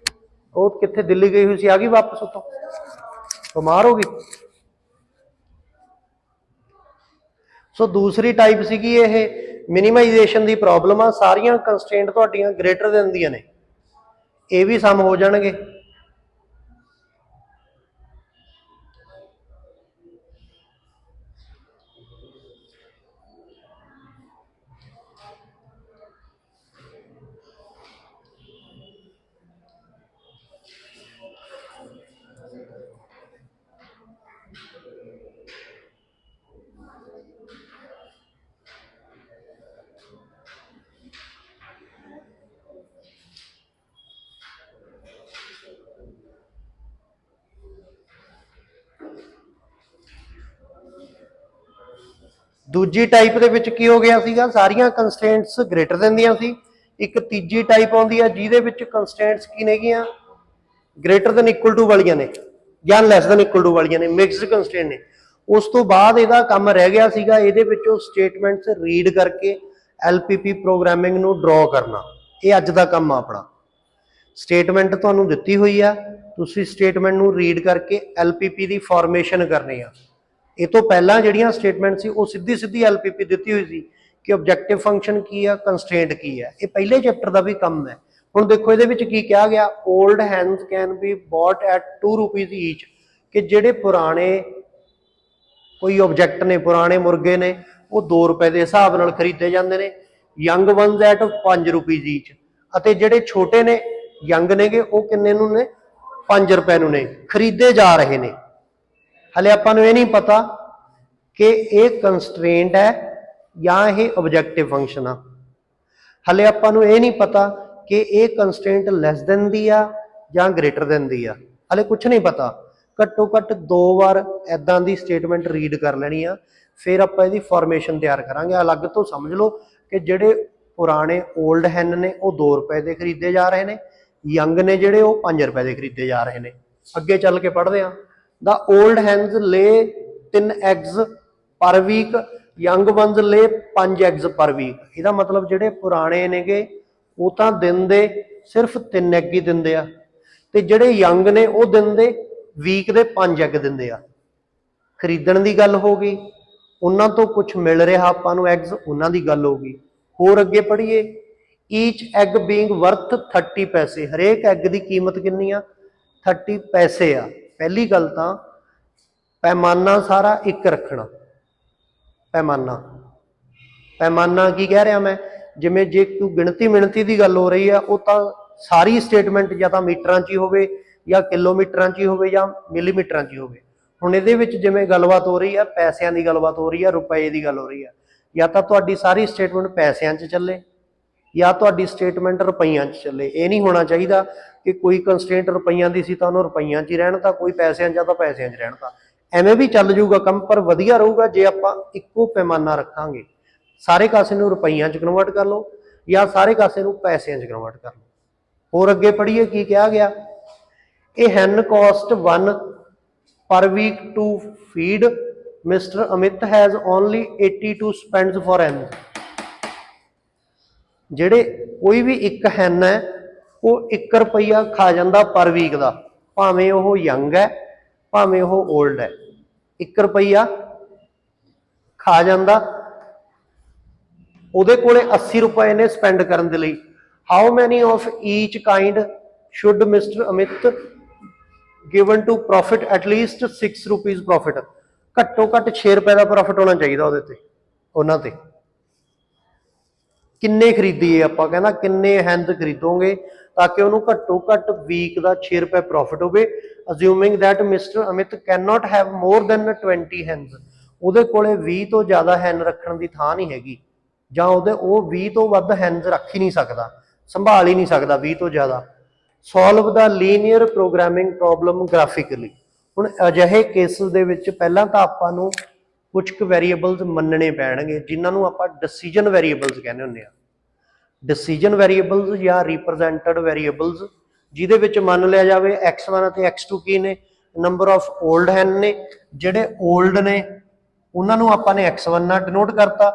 A: ਉਹ ਕਿੱਥੇ ਦਿੱਲੀ ਗਈ ਹੋਈ ਸੀ, ਆ ਗਈ ਵਾਪਸ ਉੱਥੋਂ, ਬਿਮਾਰ ਹੋ ਗਈ। ਸੋ ਦੂਸਰੀ ਟਾਈਪ ਸੀਗੀ ਇਹ ਮਿਨੀਮਾਈਜੇਸ਼ਨ ਦੀ ਪ੍ਰੋਬਲਮ ਆ। ਸਾਰੀਆਂ ਕੰਸਟ੍ਰੇਂਟ ਤੁਹਾਡੀਆਂ ਗ੍ਰੇਟਰ ਦੇਨ ਦੀਆਂ ਨੇ, ਇਹ ਵੀ ਸਮ ਹੋ ਜਾਣਗੇ। ਦੂਜੀ ਟਾਈਪ ਦੇ ਵਿੱਚ ਕੀ ਹੋ ਗਿਆ ਸੀਗਾ, ਸਾਰੀਆਂ ਕੰਸਟ੍ਰੇਂਟਸ ਗ੍ਰੇਟਰ ਦੇਨ ਦੀਆਂ ਸੀ। ਇੱਕ ਤੀਜੀ ਟਾਈਪ ਆਉਂਦੀ ਆ ਜਿਹਦੇ ਵਿੱਚ ਕੰਸਟ੍ਰੇਂਟਸ ਕੀ ਨੇਗੀਆਂ, ਗ੍ਰੇਟਰ ਦੇਨ ਇਕੁਅਲ ਟੂ ਵਾਲੀਆਂ ਨੇ ਜਾਂ ਲੈਸ ਦੇਨ ਇਕੁਅਲ ਟੂ ਵਾਲੀਆਂ ਨੇ, ਮਿਕਸਡ ਕੰਸਟ੍ਰੇਂਟ ਨੇ। ਉਸ ਤੋਂ ਬਾਅਦ ਇਹਦਾ ਕੰਮ ਰਹਿ ਗਿਆ ਸੀਗਾ ਇਹਦੇ ਵਿੱਚੋਂ ਸਟੇਟਮੈਂਟਸ ਰੀਡ ਕਰਕੇ LPP ਪ੍ਰੋਗਰਾਮਿੰਗ ਨੂੰ ਡਰਾ ਕਰਨਾ। ਇਹ ਅੱਜ ਦਾ ਕੰਮ ਆ ਆਪਣਾ। ਸਟੇਟਮੈਂਟ ਤੁਹਾਨੂੰ ਦਿੱਤੀ ਹੋਈ ਆ, ਤੁਸੀਂ ਸਟੇਟਮੈਂਟ ਨੂੰ ਰੀਡ ਕਰਕੇ LPP ਦੀ ਫਾਰਮੇਸ਼ਨ ਕਰਨੀ ਆ। ਇਹ ਤੋਂ ਪਹਿਲਾਂ ਜਿਹੜੀਆਂ ਸਟੇਟਮੈਂਟ ਸੀ ਉਹ ਸਿੱਧੀ ਸਿੱਧੀ LPP ਦਿੱਤੀ ਹੋਈ ਸੀ ਕਿ ਆਬਜੈਕਟਿਵ ਫੰਕਸ਼ਨ ਕੀ ਆ, ਕੰਸਟ੍ਰੇਂਟ ਕੀ ਆ। ਇਹ ਪਹਿਲੇ ਚੈਪਟਰ ਦਾ ਵੀ ਕੰਮ ਹੈ। ਹੁਣ ਦੇਖੋ ਇਹਦੇ ਵਿੱਚ ਕੀ ਕਿਹਾ ਗਿਆ, old hens can be bought at 2 rupees each, ਕਿ ਜਿਹੜੇ ਪੁਰਾਣੇ ਕੋਈ ਆਬਜੈਕਟ ਨੇ, ਪੁਰਾਣੇ ਮੁਰਗੇ ਨੇ, ਉਹ 2 ਰੁਪਏ ਦੇ ਹਿਸਾਬ ਨਾਲ ਖਰੀਦੇ ਜਾਂਦੇ ਨੇ। ਯੰਗ ਵਨਸ ਐਟ 5 ਰੁਪੀਜ਼ ਈਚ, ਅਤੇ ਜਿਹੜੇ ਛੋਟੇ ਨੇ, ਯੰਗ ਨੇਗੇ, ਉਹ ਕਿੰਨੇ ਨੂੰ ਨੇ, 5 ਰੁਪਏ ਨੂੰ ਨੇ, ਖਰੀਦੇ ਜਾ ਰਹੇ ਨੇ। ਹਲੇ ਆਪਾਂ ਨੂੰ ਇਹ ਨਹੀਂ ਪਤਾ ਕਿ ਇਹ ਕੰਸਟ੍ਰੇਂਟ ਹੈ ਜਾਂ ਇਹ ਆਬਜੈਕਟਿਵ ਫੰਕਸ਼ਨ ਆ। ਹਲੇ ਆਪਾਂ ਨੂੰ ਇਹ ਨਹੀਂ ਪਤਾ ਕਿ ਇਹ ਕੰਸਟ੍ਰੇਂਟ ਲੈਸ ਦੇਨ ਦੀ ਆ ਜਾਂ ਗ੍ਰੇਟਰ ਦੇਨ ਦੀ ਆ, ਹਲੇ ਕੁਝ ਨਹੀਂ ਪਤਾ। ਘੱਟੋ ਘੱਟ 2 ਵਾਰ ਐਦਾਂ ਦੀ ਸਟੇਟਮੈਂਟ ਰੀਡ ਕਰ ਲੈਣੀ ਆ, ਫਿਰ ਆਪਾਂ ਇਹਦੀ ਫਾਰਮੇਸ਼ਨ ਤਿਆਰ ਕਰਾਂਗੇ। ਅਲੱਗ ਤੋਂ ਸਮਝ ਲਓ ਕਿ ਜਿਹੜੇ ਪੁਰਾਣੇ 올ਡ ਹੈਨ ਨੇ ਉਹ 2 ਰੁਪਏ ਦੇ ਖਰੀਦੇ ਜਾ ਰਹੇ ਨੇ, ਯੰਗ ਨੇ ਜਿਹੜੇ ਉਹ 5 ਰੁਪਏ ਦੇ ਖਰੀਦੇ ਜਾ ਰਹੇ ਨੇ। ਅੱਗੇ ਚੱਲ ਕੇ ਪੜ੍ਹਦੇ ਹਾਂ। The old hens lay 3 eggs per week, young ones lay 5 eggs per week। ਇਹਦਾ ਮਤਲਬ ਜਿਹੜੇ ਪੁਰਾਣੇ ਨੇਗੇ ਉਹ ਤਾਂ ਦਿਨ ਦੇ ਸਿਰਫ 3 ਐਗ ਹੀ ਦਿੰਦੇ ਆ, ਤੇ ਜਿਹੜੇ ਯੰਗ ਨੇ ਉਹ ਦਿਨ ਦੇ ਵੀਕ ਦੇ 5 ਐਗ ਦਿੰਦੇ ਆ। ਖਰੀਦਣ ਦੀ ਗੱਲ ਹੋ ਗਈ, ਉਹਨਾਂ ਤੋਂ ਕੁਝ ਮਿਲ ਰਿਹਾ ਆਪਾਂ ਨੂੰ ਐਗਸ, ਉਹਨਾਂ ਦੀ ਗੱਲ ਹੋ ਗਈ। ਹੋਰ ਅੱਗੇ ਪੜ੍ਹੀਏ, ਈਚ ਐਗ ਬੀਇੰਗ ਵਰਥ 30 ਪੈਸੇ, ਹਰੇਕ ਐਗ ਦੀ ਕੀਮਤ ਕਿੰਨੀ ਆ, 30 ਪੈਸੇ ਆ। ਪਹਿਲੀ ਗੱਲ ਤਾਂ ਪੈਮਾਨਾ ਸਾਰਾ ਇੱਕ ਰੱਖਣਾ। ਪੈਮਾਨਾ ਕੀ ਕਹਿ ਰਿਹਾ ਮੈਂ, ਜਿਵੇਂ ਜੇ ਕੋਈ ਗਿਣਤੀ ਮਿਣਤੀ ਦੀ ਗੱਲ ਹੋ ਰਹੀ ਆ, ਉਹ ਤਾਂ ਸਾਰੀ ਸਟੇਟਮੈਂਟ ਜਾਂ ਤਾਂ ਮੀਟਰਾਂ 'ਚ ਹੀ ਹੋਵੇ ਜਾਂ ਕਿਲੋਮੀਟਰਾਂ 'ਚ ਹੀ ਹੋਵੇ ਜਾਂ ਮਿਲੀਮੀਟਰਾਂ 'ਚ ਹੀ ਹੋਵੇ। ਹੁਣ ਇਹਦੇ ਵਿੱਚ ਜਿਵੇਂ ਗੱਲਬਾਤ ਹੋ ਰਹੀ ਆ, ਪੈਸਿਆਂ ਦੀ ਗੱਲਬਾਤ ਹੋ ਰਹੀ ਆ, ਰੁਪਏ ਦੀ ਗੱਲ ਹੋ ਰਹੀ ਆ, ਜਾਂ ਤਾਂ ਤੁਹਾਡੀ ਸਾਰੀ ਸਟੇਟਮੈਂਟ ਪੈਸਿਆਂ 'ਚ ਚੱਲੇ ਜਾਂ ਤੁਹਾਡੀ ਸਟੇਟਮੈਂਟ ਰੁਪਈਆਂ 'ਚ ਚੱਲੇ। ਇਹ ਨਹੀਂ ਹੋਣਾ ਚਾਹੀਦਾ ਕਿ ਕੋਈ ਕੰਸਟ੍ਰੇਂਟ ਰੁਪਈਆਂ ਦੀ ਸੀ ਤਾਂ ਉਹਨੂੰ ਰੁਪਈਆਂ 'ਚ ਹੀ ਰਹਿਣ ਤਾਂ, ਕੋਈ ਪੈਸਿਆਂ 'ਚ ਤਾਂ ਪੈਸਿਆਂ 'ਚ ਰਹਿਣ ਤਾਂ। ਐਵੇਂ ਵੀ ਚੱਲ ਜਾਊਗਾ ਕੰਮ, ਪਰ ਵਧੀਆ ਰਹੂਗਾ ਜੇ ਆਪਾਂ ਇੱਕੋ ਪੈਮਾਨਾ ਰੱਖਾਂਗੇ। ਸਾਰੇ ਕਾਸੇ ਨੂੰ ਰੁਪਈਆਂ 'ਚ ਕਨਵਰਟ ਕਰ ਲਓ ਜਾਂ ਸਾਰੇ ਕਾਸੇ ਨੂੰ ਪੈਸਿਆਂ 'ਚ ਕਨਵਰਟ ਕਰ ਲਓ। ਹੋਰ ਅੱਗੇ ਪੜ੍ਹੀਏ ਕੀ ਕਿਹਾ ਗਿਆ, ਇਹ ਹੈਨ cost 1 per week to feed, mister Amit has only 82 spends for hens. ਜਿਹੜੇ ਕੋਈ ਵੀ ਇੱਕ ਹੈਨ ਹੈ ਉਹ 1 ਰੁਪਈਆ ਖਾ ਜਾਂਦਾ ਪਰ ਵੀਕ ਦਾ, ਭਾਵੇਂ ਉਹ ਯੰਗ ਹੈ ਭਾਵੇਂ ਉਹ 올ਡ ਹੈ, 1 ਰੁਪਈਆ ਖਾ ਜਾਂਦਾ। ਉਹਦੇ ਕੋਲੇ 80 ਰੁਪਏ ਨੇ ਸਪੈਂਡ ਕਰਨ ਦੇ ਲਈ। How many of each kind should mister Amit given to profit at least 6 rupees profit. ਘੱਟੋ ਘੱਟ 6 ਰੁਪਏ ਦਾ ਪ੍ਰੋਫਿਟ ਹੋਣਾ ਚਾਹੀਦਾ ਉਹਦੇ ਤੇ, ਉਹਨਾਂ ਤੇ। ਕਿੰਨੇ ਖਰੀਦੀਏ ਆਪਾਂ, ਕਹਿੰਦਾ ਕਿੰਨੇ ਹੈਨਸ ਖਰੀਦੋਗੇ ਤਾਂ ਕਿ ਉਹਨੂੰ ਘੱਟੋ ਘੱਟ ਵੀਕ ਦਾ 6 ਰੁਪਏ ਪ੍ਰੋਫਿਟ ਹੋਵੇ। Assuming that mister Amit can not have more than 20 hens. ਉਹਦੇ ਕੋਲੇ 20 ਤੋਂ ਜ਼ਿਆਦਾ ਹੈਨ ਰੱਖਣ ਦੀ ਥਾਂ ਨਹੀਂ ਹੈਗੀ, ਜਾਂ ਉਹ 20 ਤੋਂ ਵੱਧ ਹੈਨਸ ਰੱਖ ਹੀ ਨਹੀਂ ਸਕਦਾ, ਸੰਭਾਲ ਹੀ ਨਹੀਂ ਸਕਦਾ 20 ਤੋਂ ਜ਼ਿਆਦਾ। ਸੋਲਵ ਦਾ ਲੀਨੀਅਰ ਪ੍ਰੋਗਰਾਮਿੰਗ ਪ੍ਰੋਬਲਮ ਗ੍ਰਾਫਿਕਲੀ। ਹੁਣ ਅਜਿਹੇ ਕੇਸਿਸ ਦੇ ਵਿੱਚ ਪਹਿਲਾਂ ਤਾਂ ਆਪਾਂ ਨੂੰ ਕੁਝ ਕੁ ਵੈਰੀਏਬਲਸ ਮੰਨਣੇ ਪੈਣਗੇ ਜਿਨ੍ਹਾਂ ਨੂੰ ਆਪਾਂ ਡਿਸੀਜਨ ਵੈਰੀਏਬਲਸ ਕਹਿੰਦੇ ਹੁੰਦੇ ਆ। ਡਿਸੀਜਨ ਵੈਰੀਏਬਲਸ ਜਾਂ ਰਿਪਰੈਜ਼ੈਂਟਡ ਵੈਰੀਏਬਲਸ, ਜਿਹਦੇ ਵਿੱਚ ਮੰਨ ਲਿਆ ਜਾਵੇ x1 ਅਤੇ x2 ਕੀ ਨੇ, ਨੰਬਰ ਆਫ 올ਡ ਹੈਨ ਨੇ। ਜਿਹੜੇ 올ਡ ਨੇ ਉਹਨਾਂ ਨੂੰ ਆਪਾਂ ਨੇ x1 ਨਾਲ ਡਿਨੋਟ ਕਰਤਾ,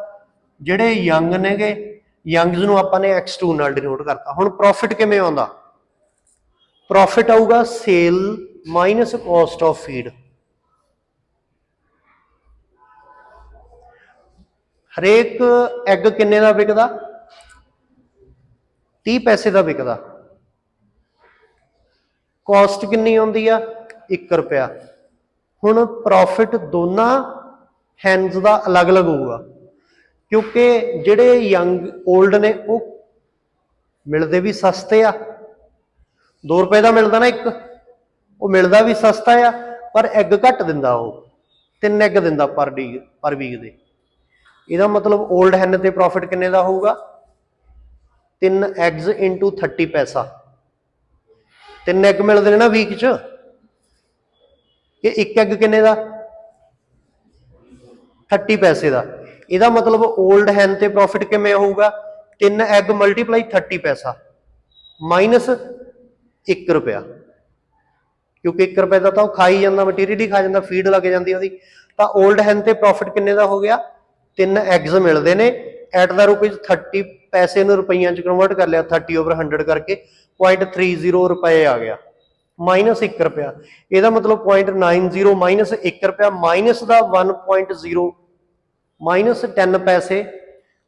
A: ਜਿਹੜੇ ਯੰਗ ਨੇਗੇ ਯੰਗਸ ਨੂੰ ਆਪਾਂ ਨੇ x2 ਨਾਲ ਡਿਨੋਟ ਕਰਤਾ। ਹੁਣ ਪ੍ਰੋਫਿਟ ਕਿਵੇਂ ਆਉਂਦਾ? ਪ੍ਰੋਫਿਟ ਆਊਗਾ sale minus caste of feed. ਹਰੇਕ ਐਗ ਕਿੰਨੇ ਦਾ ਵਿਕਦਾ? 30 ਪੈਸੇ ਦਾ ਵਿਕਦਾ। ਕਾਸਟ ਕਿੰਨੀ ਆਉਂਦੀ ਆ? 1 ਰੁਪਇਆ। ਹੁਣ ਪ੍ਰੋਫਿਟ ਦੋਨਾਂ ਹੈਂਡਸ ਦਾ ਅਲੱਗ-ਅਲੱਗ ਹੋਊਗਾ ਕਿਉਂਕਿ ਜਿਹੜੇ ਯੰਗ 올ਡ ਨੇ ਉਹ ਮਿਲਦੇ ਵੀ ਸਸਤੇ ਆ। 2 ਰੁਪਏ ਦਾ ਮਿਲਦਾ ਨਾ ਇੱਕ, ਉਹ ਮਿਲਦਾ ਵੀ ਸਸਤਾ ਆ ਪਰ ਐਗ ਘੱਟ ਦਿੰਦਾ। ਉਹ 3 ਐਗ ਦਿੰਦਾ ਪਰ ਵੀਕ ਦੇ। ਇਹਦਾ ਮਤਲਬ 올ਡ ਹੈਨ ਤੇ ਪ੍ਰੋਫਿਟ ਕਿੰਨੇ ਦਾ ਹੋਊਗਾ? 3 ਐਗਸ ਇੰਟੂ 30 ਪੈਸਾ। 3 ਐਗ ਮਿਲਦੇ ਨੇ ਨਾ ਵੀਕ ਚ। ਇਹ ਇੱਕ ਐਗ ਕਿੰਨੇ ਦਾ? 30 ਪੈਸੇ ਦਾ। ਇਹਦਾ ਮਤਲਬ 올ਡ ਹੈਨ ਤੇ ਪ੍ਰੋਫਿਟ ਕਿਵੇਂ ਹੋਊਗਾ? 3 ਐਗ ਮਲਟੀਪਲਾਈ 30 ਪੈਸਾ ਮਾਈਨਸ 1 ਰੁਪਇਆ, ਕਿਉਂਕਿ 1 ਰੁਪਏ ਦਾ ਤਾਂ ਉਹ ਖਾ ਹੀ ਜਾਂਦਾ, ਮਟੀਰੀਅਲ ਹੀ ਖਾ ਜਾਂਦਾ, ਫੀਡ ਲੱਗ ਜਾਂਦੀ ਉਹਦੀ। ਤਾਂ 올ਡ ਹੈਨ ਤੇ ਪ੍ਰੋਫਿਟ ਕਿੰਨੇ ਦਾ ਹੋ ਗਿਆ? 3 ਐਗਸ ਮਿਲਦੇ ਨੇ ਐਟ ਦਾ ਰੁਪੀਜ਼ 30 ਪੈਸੇ ਨੂੰ ਰੁਪਈਆਂ ਚ ਕਨਵਰਟ ਕਰ ਲਿਆ 30/100 ਕਰਕੇ 0.30 ਰੁਪਏ ਆ ਗਿਆ ਮਾਈਨਸ 1 ਰੁਪਇਆ। ਇਹਦਾ ਮਤਲਬ 0.90 ਮਾਈਨਸ 1 ਰੁਪਇਆ ਮਾਈਨਸ ਦਾ 1.0 ਮਾਈਨਸ 10 ਪੈਸੇ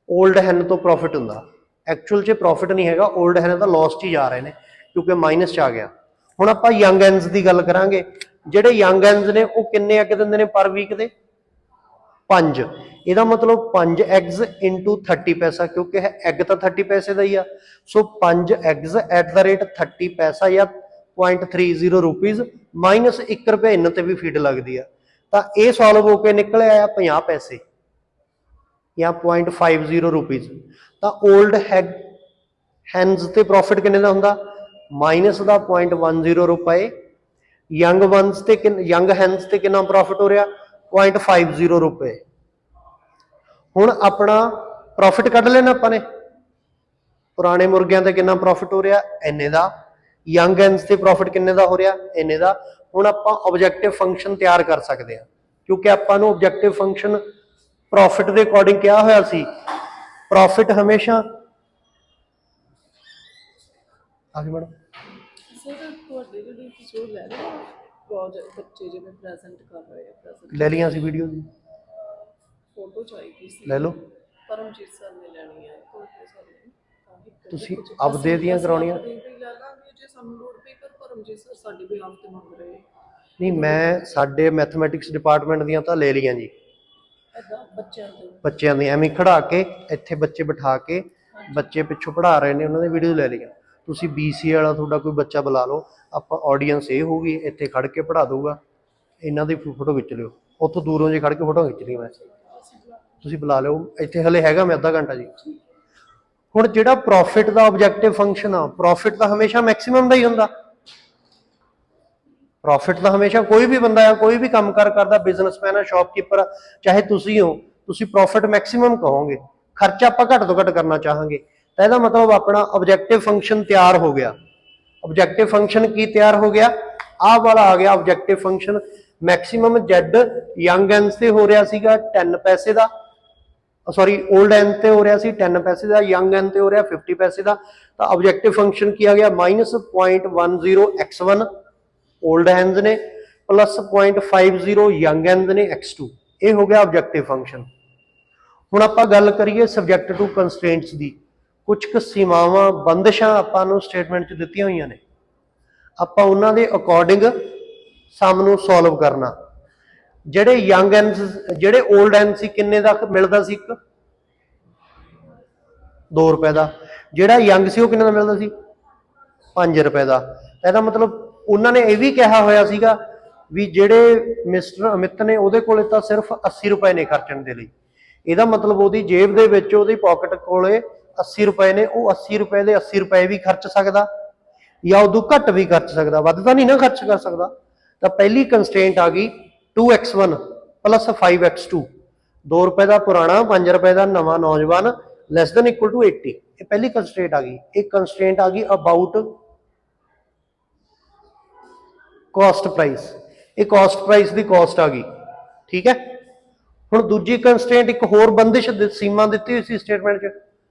A: 올ਡ ਹੈਨ ਤੋਂ ਪ੍ਰੋਫਿਟ ਹੁੰਦਾ। ਐਕਚੁਅਲ 'ਚ ਪ੍ਰੋਫਿਟ ਨਹੀਂ ਹੈਗਾ, 올ਡ ਹੈਨ ਤਾਂ ਲੋਸ 'ਚ ਹੀ ਜਾ ਰਹੇ ਨੇ ਕਿਉਂਕਿ ਮਾਈਨਸ 'ਚ ਆ ਗਿਆ। ਹੁਣ ਆਪਾਂ ਯੰਗ ਹੈਨਸ ਦੀ ਗੱਲ ਕਰਾਂਗੇ। ਜਿਹੜੇ ਯੰਗ ਹੈਨਸ ਨੇ ਉਹ ਕਿੰਨੇ ਐਗ ਦਿੰਦੇ ਨੇ ਪਰ ਵੀਕ ਦੇ? 5। ਇਹਦਾ ਮਤਲਬ 5 ਐਗਸ ਇੰਟੂ 30 ਪੈਸਾ, ਕਿਉਂਕਿ ਐਗ ਤਾਂ 30 ਪੈਸੇ ਦਾ ਹੀ ਆ। ਸੋ 5 ਐਗਸ ਐਟ ਦਾ ਰੇਟ 30 ਪੈਸਾ ਜਾਂ 0.30 ਰੁਪੀਜ਼ ਮਾਈਨਸ 1 ਰੁਪਏ ਇਹਨਾਂ ਤੇ ਵੀ ਫੀਡ ਲੱਗਦੀ ਆ। ਤਾਂ ਇਹ ਸੋਲਵ ਹੋ ਕੇ ਨਿਕਲਿਆ ਆ 50 ਪੈਸੇ ਜਾਂ 0.50 ਰੁਪੀਜ਼। ਤਾਂ 올ਡ ਹੈਨਸ ਤੇ ਪ੍ਰੋਫਿਟ ਕਿੰਨੇ ਦਾ ਹੁੰਦਾ? ਮਾਈਨਸ ਦਾ 0.10 ਰੁਪਏ। ਯੰਗ ਵਨਸ ਤੇ ਯੰਗ ਹੈਨਸ ਤੇ ਕਿੰਨਾ ਪ੍ਰੋਫਿਟ ਹੋ ਰਿਹਾ? 0.50 ਰੁਪਏ। ਹੁਣ ਆਪਣਾ ਪ੍ਰੋਫਿਟ ਕੱਢ ਲੈਣਾ ਆਪਾਂ ਨੇ। ਪੁਰਾਣੇ ਮੁਰਗਿਆਂ ਤੇ ਕਿੰਨਾ ਪ੍ਰੋਫਿਟ ਹੋ ਰਿਹਾ? ਇੰਨੇ ਦਾ। ਯੰਗ ਹੈਨਸ ਤੇ ਪ੍ਰੋਫਿਟ ਕਿੰਨੇ ਦਾ ਹੋ ਰਿਹਾ? ਇੰਨੇ ਦਾ। ਹੁਣ ਆਪਾਂ ਆਬਜੈਕਟਿਵ ਫੰਕਸ਼ਨ ਤਿਆਰ ਕਰ ਸਕਦੇ ਹਾਂ ਕਿਉਂਕਿ ਆਪਾਂ ਨੂੰ ਆਬਜੈਕਟਿਵ ਫੰਕਸ਼ਨ ਪ੍ਰੋਫਿਟ ਦੇ ਅਕੋਰਡਿੰਗ ਕਿਹਾ ਹੋਇਆ ਸੀ। ਪ੍ਰੋਫਿਟ ਹਮੇਸ਼ਾ ਆਗੇ ਮੈਡਮ
B: ਸਰ ਤੁਹਾਡੇ ਜਿਹੜੀ ਤੁਸੀਂ ਲੈ ਰਹੇ ਹੋ ਪ੍ਰੋਜੈਕਟ ਬੱਚੇ ਜਿਵੇਂ ਪ੍ਰੈਜ਼ੈਂਟ ਕਰ ਰਹੇ ਆ, ਪ੍ਰੈਜ਼ੈਂਟ
A: ਲੈ ਲਈਆਂ ਸੀ ਵੀਡੀਓ ਦੀ,
B: ਫੋਟੋ ਚਾਹੀਦੀ ਸੀ,
A: ਲੈ ਲਓ।
B: ਪਰਮਜੀਤ ਸਰ ਨੇ ਲੈਣੀ ਹੈ ਤੁਹਾਡੇ ਸਰ ਨੇ,
A: ਤੁਸੀਂ ਆਪਦੇ ਦੀਆਂ ਕਰਾਉਣੀਆਂ?
B: ਲੈ ਲਾਂਗੇ ਜੇ ਸਾਨੂੰ ਲੋੜ ਪਈ, ਪਰ ਪਰਮਜੀਤ ਸਰ ਸਾਡੇ ਬਿਹਾਫ ਤੇ ਮੰਗ ਰਹੇ।
A: ਨਹੀਂ, ਮੈਂ ਸਾਡੇ ਮੈਥਮੈਟਿਕਸ ਡਿਪਾਰਟਮੈਂਟ ਦੀਆਂ ਤਾਂ ਲੈ ਲਈਆਂ ਜੀ।
B: ਏਦਾਂ
A: ਬੱਚਿਆਂ ਦੀ ਐਵੇਂ ਖੜਾ ਕੇ ਇੱਥੇ ਬੱਚੇ ਬਿਠਾ ਕੇ ਬੱਚੇ ਪਿੱਛੋਂ ਪੜ੍ਹਾ ਰਹੇ ਨੇ, ਉਹਨਾਂ ਦੀ ਵੀਡੀਓ ਲੈ ਲਈਆਂ। ਤੁਸੀਂ BCA ਵਾਲਾ ਤੁਹਾਡਾ ਕੋਈ ਬੱਚਾ ਬੁਲਾ ਲਓ, ਆਪਾਂ ਆਡੀਅנס ਇਹ ਹੋਊਗੀ, ਇੱਥੇ ਖੜ ਕੇ ਪੜ੍ਹਾ ਦਊਗਾ, ਇਹਨਾਂ ਦੀ ਫੋਟੋ ਖਿੱਚ ਲਿਓ। ਉੱਥੋਂ ਦੂਰੋਂ ਜੇ ਖੜ ਕੇ ਫੋਟੋ ਖਿੱਚ ਲਈ ਮੈਂ, ਤੁਸੀਂ ਬੁਲਾ ਲਿਓ। ਇੱਥੇ ਹਲੇ ਹੈਗਾ ਮੈਂ ਅੱਧਾ ਘੰਟਾ ਜੀ। ਹੁਣ ਜਿਹੜਾ ਪ੍ਰੋਫਿਟ ਦਾ ਆਬਜੈਕਟਿਵ ਫੰਕਸ਼ਨ ਆ, ਪ੍ਰੋਫਿਟ ਤਾਂ ਹਮੇਸ਼ਾ ਮੈਕਸਿਮਮ ਦਾ ਹੀ ਹੁੰਦਾ। ਪ੍ਰੋਫਿਟ ਤਾਂ ਹਮੇਸ਼ਾ ਕੋਈ ਵੀ ਬੰਦਾ ਆ, ਕੋਈ ਵੀ ਕੰਮ ਕਰਦਾ, ਬਿਜ਼ਨਸਮੈਨ ਆ, ਸ਼ਾਪਕੀਪਰ ਆ, ਚਾਹੇ ਤੁਸੀਂ ਹੋ, ਤੁਸੀਂ ਪ੍ਰੋਫਿਟ ਮੈਕਸਿਮਮ ਕਹੋਗੇ। ਖਰਚਾ ਆਪਾਂ ਘੱਟ ਤੋਂ ਘੱਟ ਕਰਨਾ ਚਾਹਾਂਗੇ। ਤਾਂ ਇਹਦਾ ਮਤਲਬ ਆਪਣਾ ਆਬਜੈਕਟਿਵ ਫੰਕਸ਼ਨ ਤਿਆਰ ਹੋ ਗਿਆ। ਆਬਜੈਕਟਿਵ ਫੰਕਸ਼ਨ ਕੀ ਤਿਆਰ ਹੋ ਗਿਆ? ਆਹ ਵਾਲਾ ਆ ਗਿਆ objective function. Maximum Z young hens ਤੇ ਹੋ ਰਿਹਾ ਸੀਗਾ 10 ਪੈਸੇ ਦਾ, ਸੌਰੀ 올ਡ ਹੈਨ ਤੇ ਹੋ ਰਿਹਾ ਸੀ 10 ਪੈਸੇ ਦਾ, ਯੰਗ ਹੈਨ ਤੇ ਹੋ ਰਿਹਾ 50 ਪੈਸੇ ਦਾ। ਤਾਂ ਆਬਜੈਕਟਿਵ ਫੰਕਸ਼ਨ ਕੀ ਆ ਗਿਆ? ਮਾਈਨਸ 0.10 x1 올ਡ ਹੈਨਸ ਨੇ ਪਲੱਸ 0.50 ਯੰਗ ਹੈਨਸ ਨੇ x2। ਇਹ ਹੋ ਗਿਆ ਆਬਜੈਕਟਿਵ ਫੰਕਸ਼ਨ। ਹੁਣ ਆਪਾਂ ਗੱਲ ਕਰੀਏ ਸਬਜੈਕਟ ਟੂ ਕੰਸਟ੍ਰੇਂਟਸ ਦੀ। ਕੁਝ ਕੁ ਸੀਮਾਵਾਂ, ਬੰਦਿਸ਼ਾਂ ਆਪਾਂ ਨੂੰ ਸਟੇਟਮੈਂਟ 'ਚ ਦਿੱਤੀਆਂ ਹੋਈਆਂ ਨੇ, ਆਪਾਂ ਉਹਨਾਂ ਦੇ ਅਕੋਰਡਿੰਗ ਸਮ ਨੂੰ ਸੋਲਵ ਕਰਨਾ। ਜਿਹੜੇ ਯੰਗ ਹੈਨਸ, ਜਿਹੜੇ 올ਡ ਹੈਨਸ ਸੀ ਕਿੰਨੇ ਦਾ ਮਿਲਦਾ ਸੀ? 2 ਰੁਪਏ ਦਾ। ਜਿਹੜਾ ਯੰਗ ਸੀ ਉਹ ਕਿੰਨੇ ਦਾ ਮਿਲਦਾ ਸੀ? 5 ਰੁਪਏ ਦਾ। ਇਹਦਾ ਮਤਲਬ ਉਹਨਾਂ ਨੇ ਇਹ ਵੀ ਕਿਹਾ ਹੋਇਆ ਸੀਗਾ ਵੀ ਜਿਹੜੇ ਮਿਸਟਰ ਅਮਿਤ ਨੇ ਉਹਦੇ ਕੋਲੇ ਤਾਂ ਸਿਰਫ 80 ਰੁਪਏ ਨੇ ਖਰਚਣ ਦੇ ਲਈ। ਇਹਦਾ ਮਤਲਬ ਉਹਦੀ ਜੇਬ ਦੇ ਵਿੱਚ, ਉਹਦੀ ਪਾਕਟ ਕੋਲੇ 80 ਰੁਪਏ ਨੇ, ਉਹ 80 ਰੁਪਏ ਦੇ 80 ਰੁਪਏ ਵੀ ਖਰਚ ਸਕਦਾ। ਜਾਂ ਉਦੋਂ ਘੱਟ ਵੀ ਖਰਚ ਸਕਦਾ, ਵੱਧ ਤਾਂ ਨਹੀਂ ਨਾ ਖਰਚ ਕਰ ਸਕਦਾ। ਤਾਂ ਪਹਿਲੀ ਕੰਸਟ੍ਰੇਂਟ ਆ ਗਈ 2x1 ਪਲੱਸ 5x2, 2 ਰੁਪਏ ਦਾ ਪੁਰਾਣਾ 5 ਰੁਪਏ ਦਾ ਨਵਾਂ ਨੌਜਵਾਨ ਲੈਸ ਦੈਨ ਇਕੁਅਲ ਟੂ 80। ਇਹ ਪਹਿਲੀ ਕੰਸਟ੍ਰੇਂਟ ਆ ਗਈ। ਇੱਕ ਕੰਸਟ੍ਰੇਂਟ ਆ ਗਈ ਅਬਾਊਟ ਕਾਸਟ ਪ੍ਰਾਈਸ, ਇਹ ਕਾਸਟ ਪ੍ਰਾਈਸ ਦੀ ਕਾਸਟ ਆ ਗਈ, ਠੀਕ ਹੈ। ਹੁਣ ਦੂਜੀ ਕੰਸਟ੍ਰੇਂਟ ਇੱਕ ਹੋਰ ਬੰਦਿਸ਼ ਸੀਮਾ ਦਿੱਤੀ ਹੋਈ ਸੀ ਸਟੇਟਮੈਂਟ 'ਚ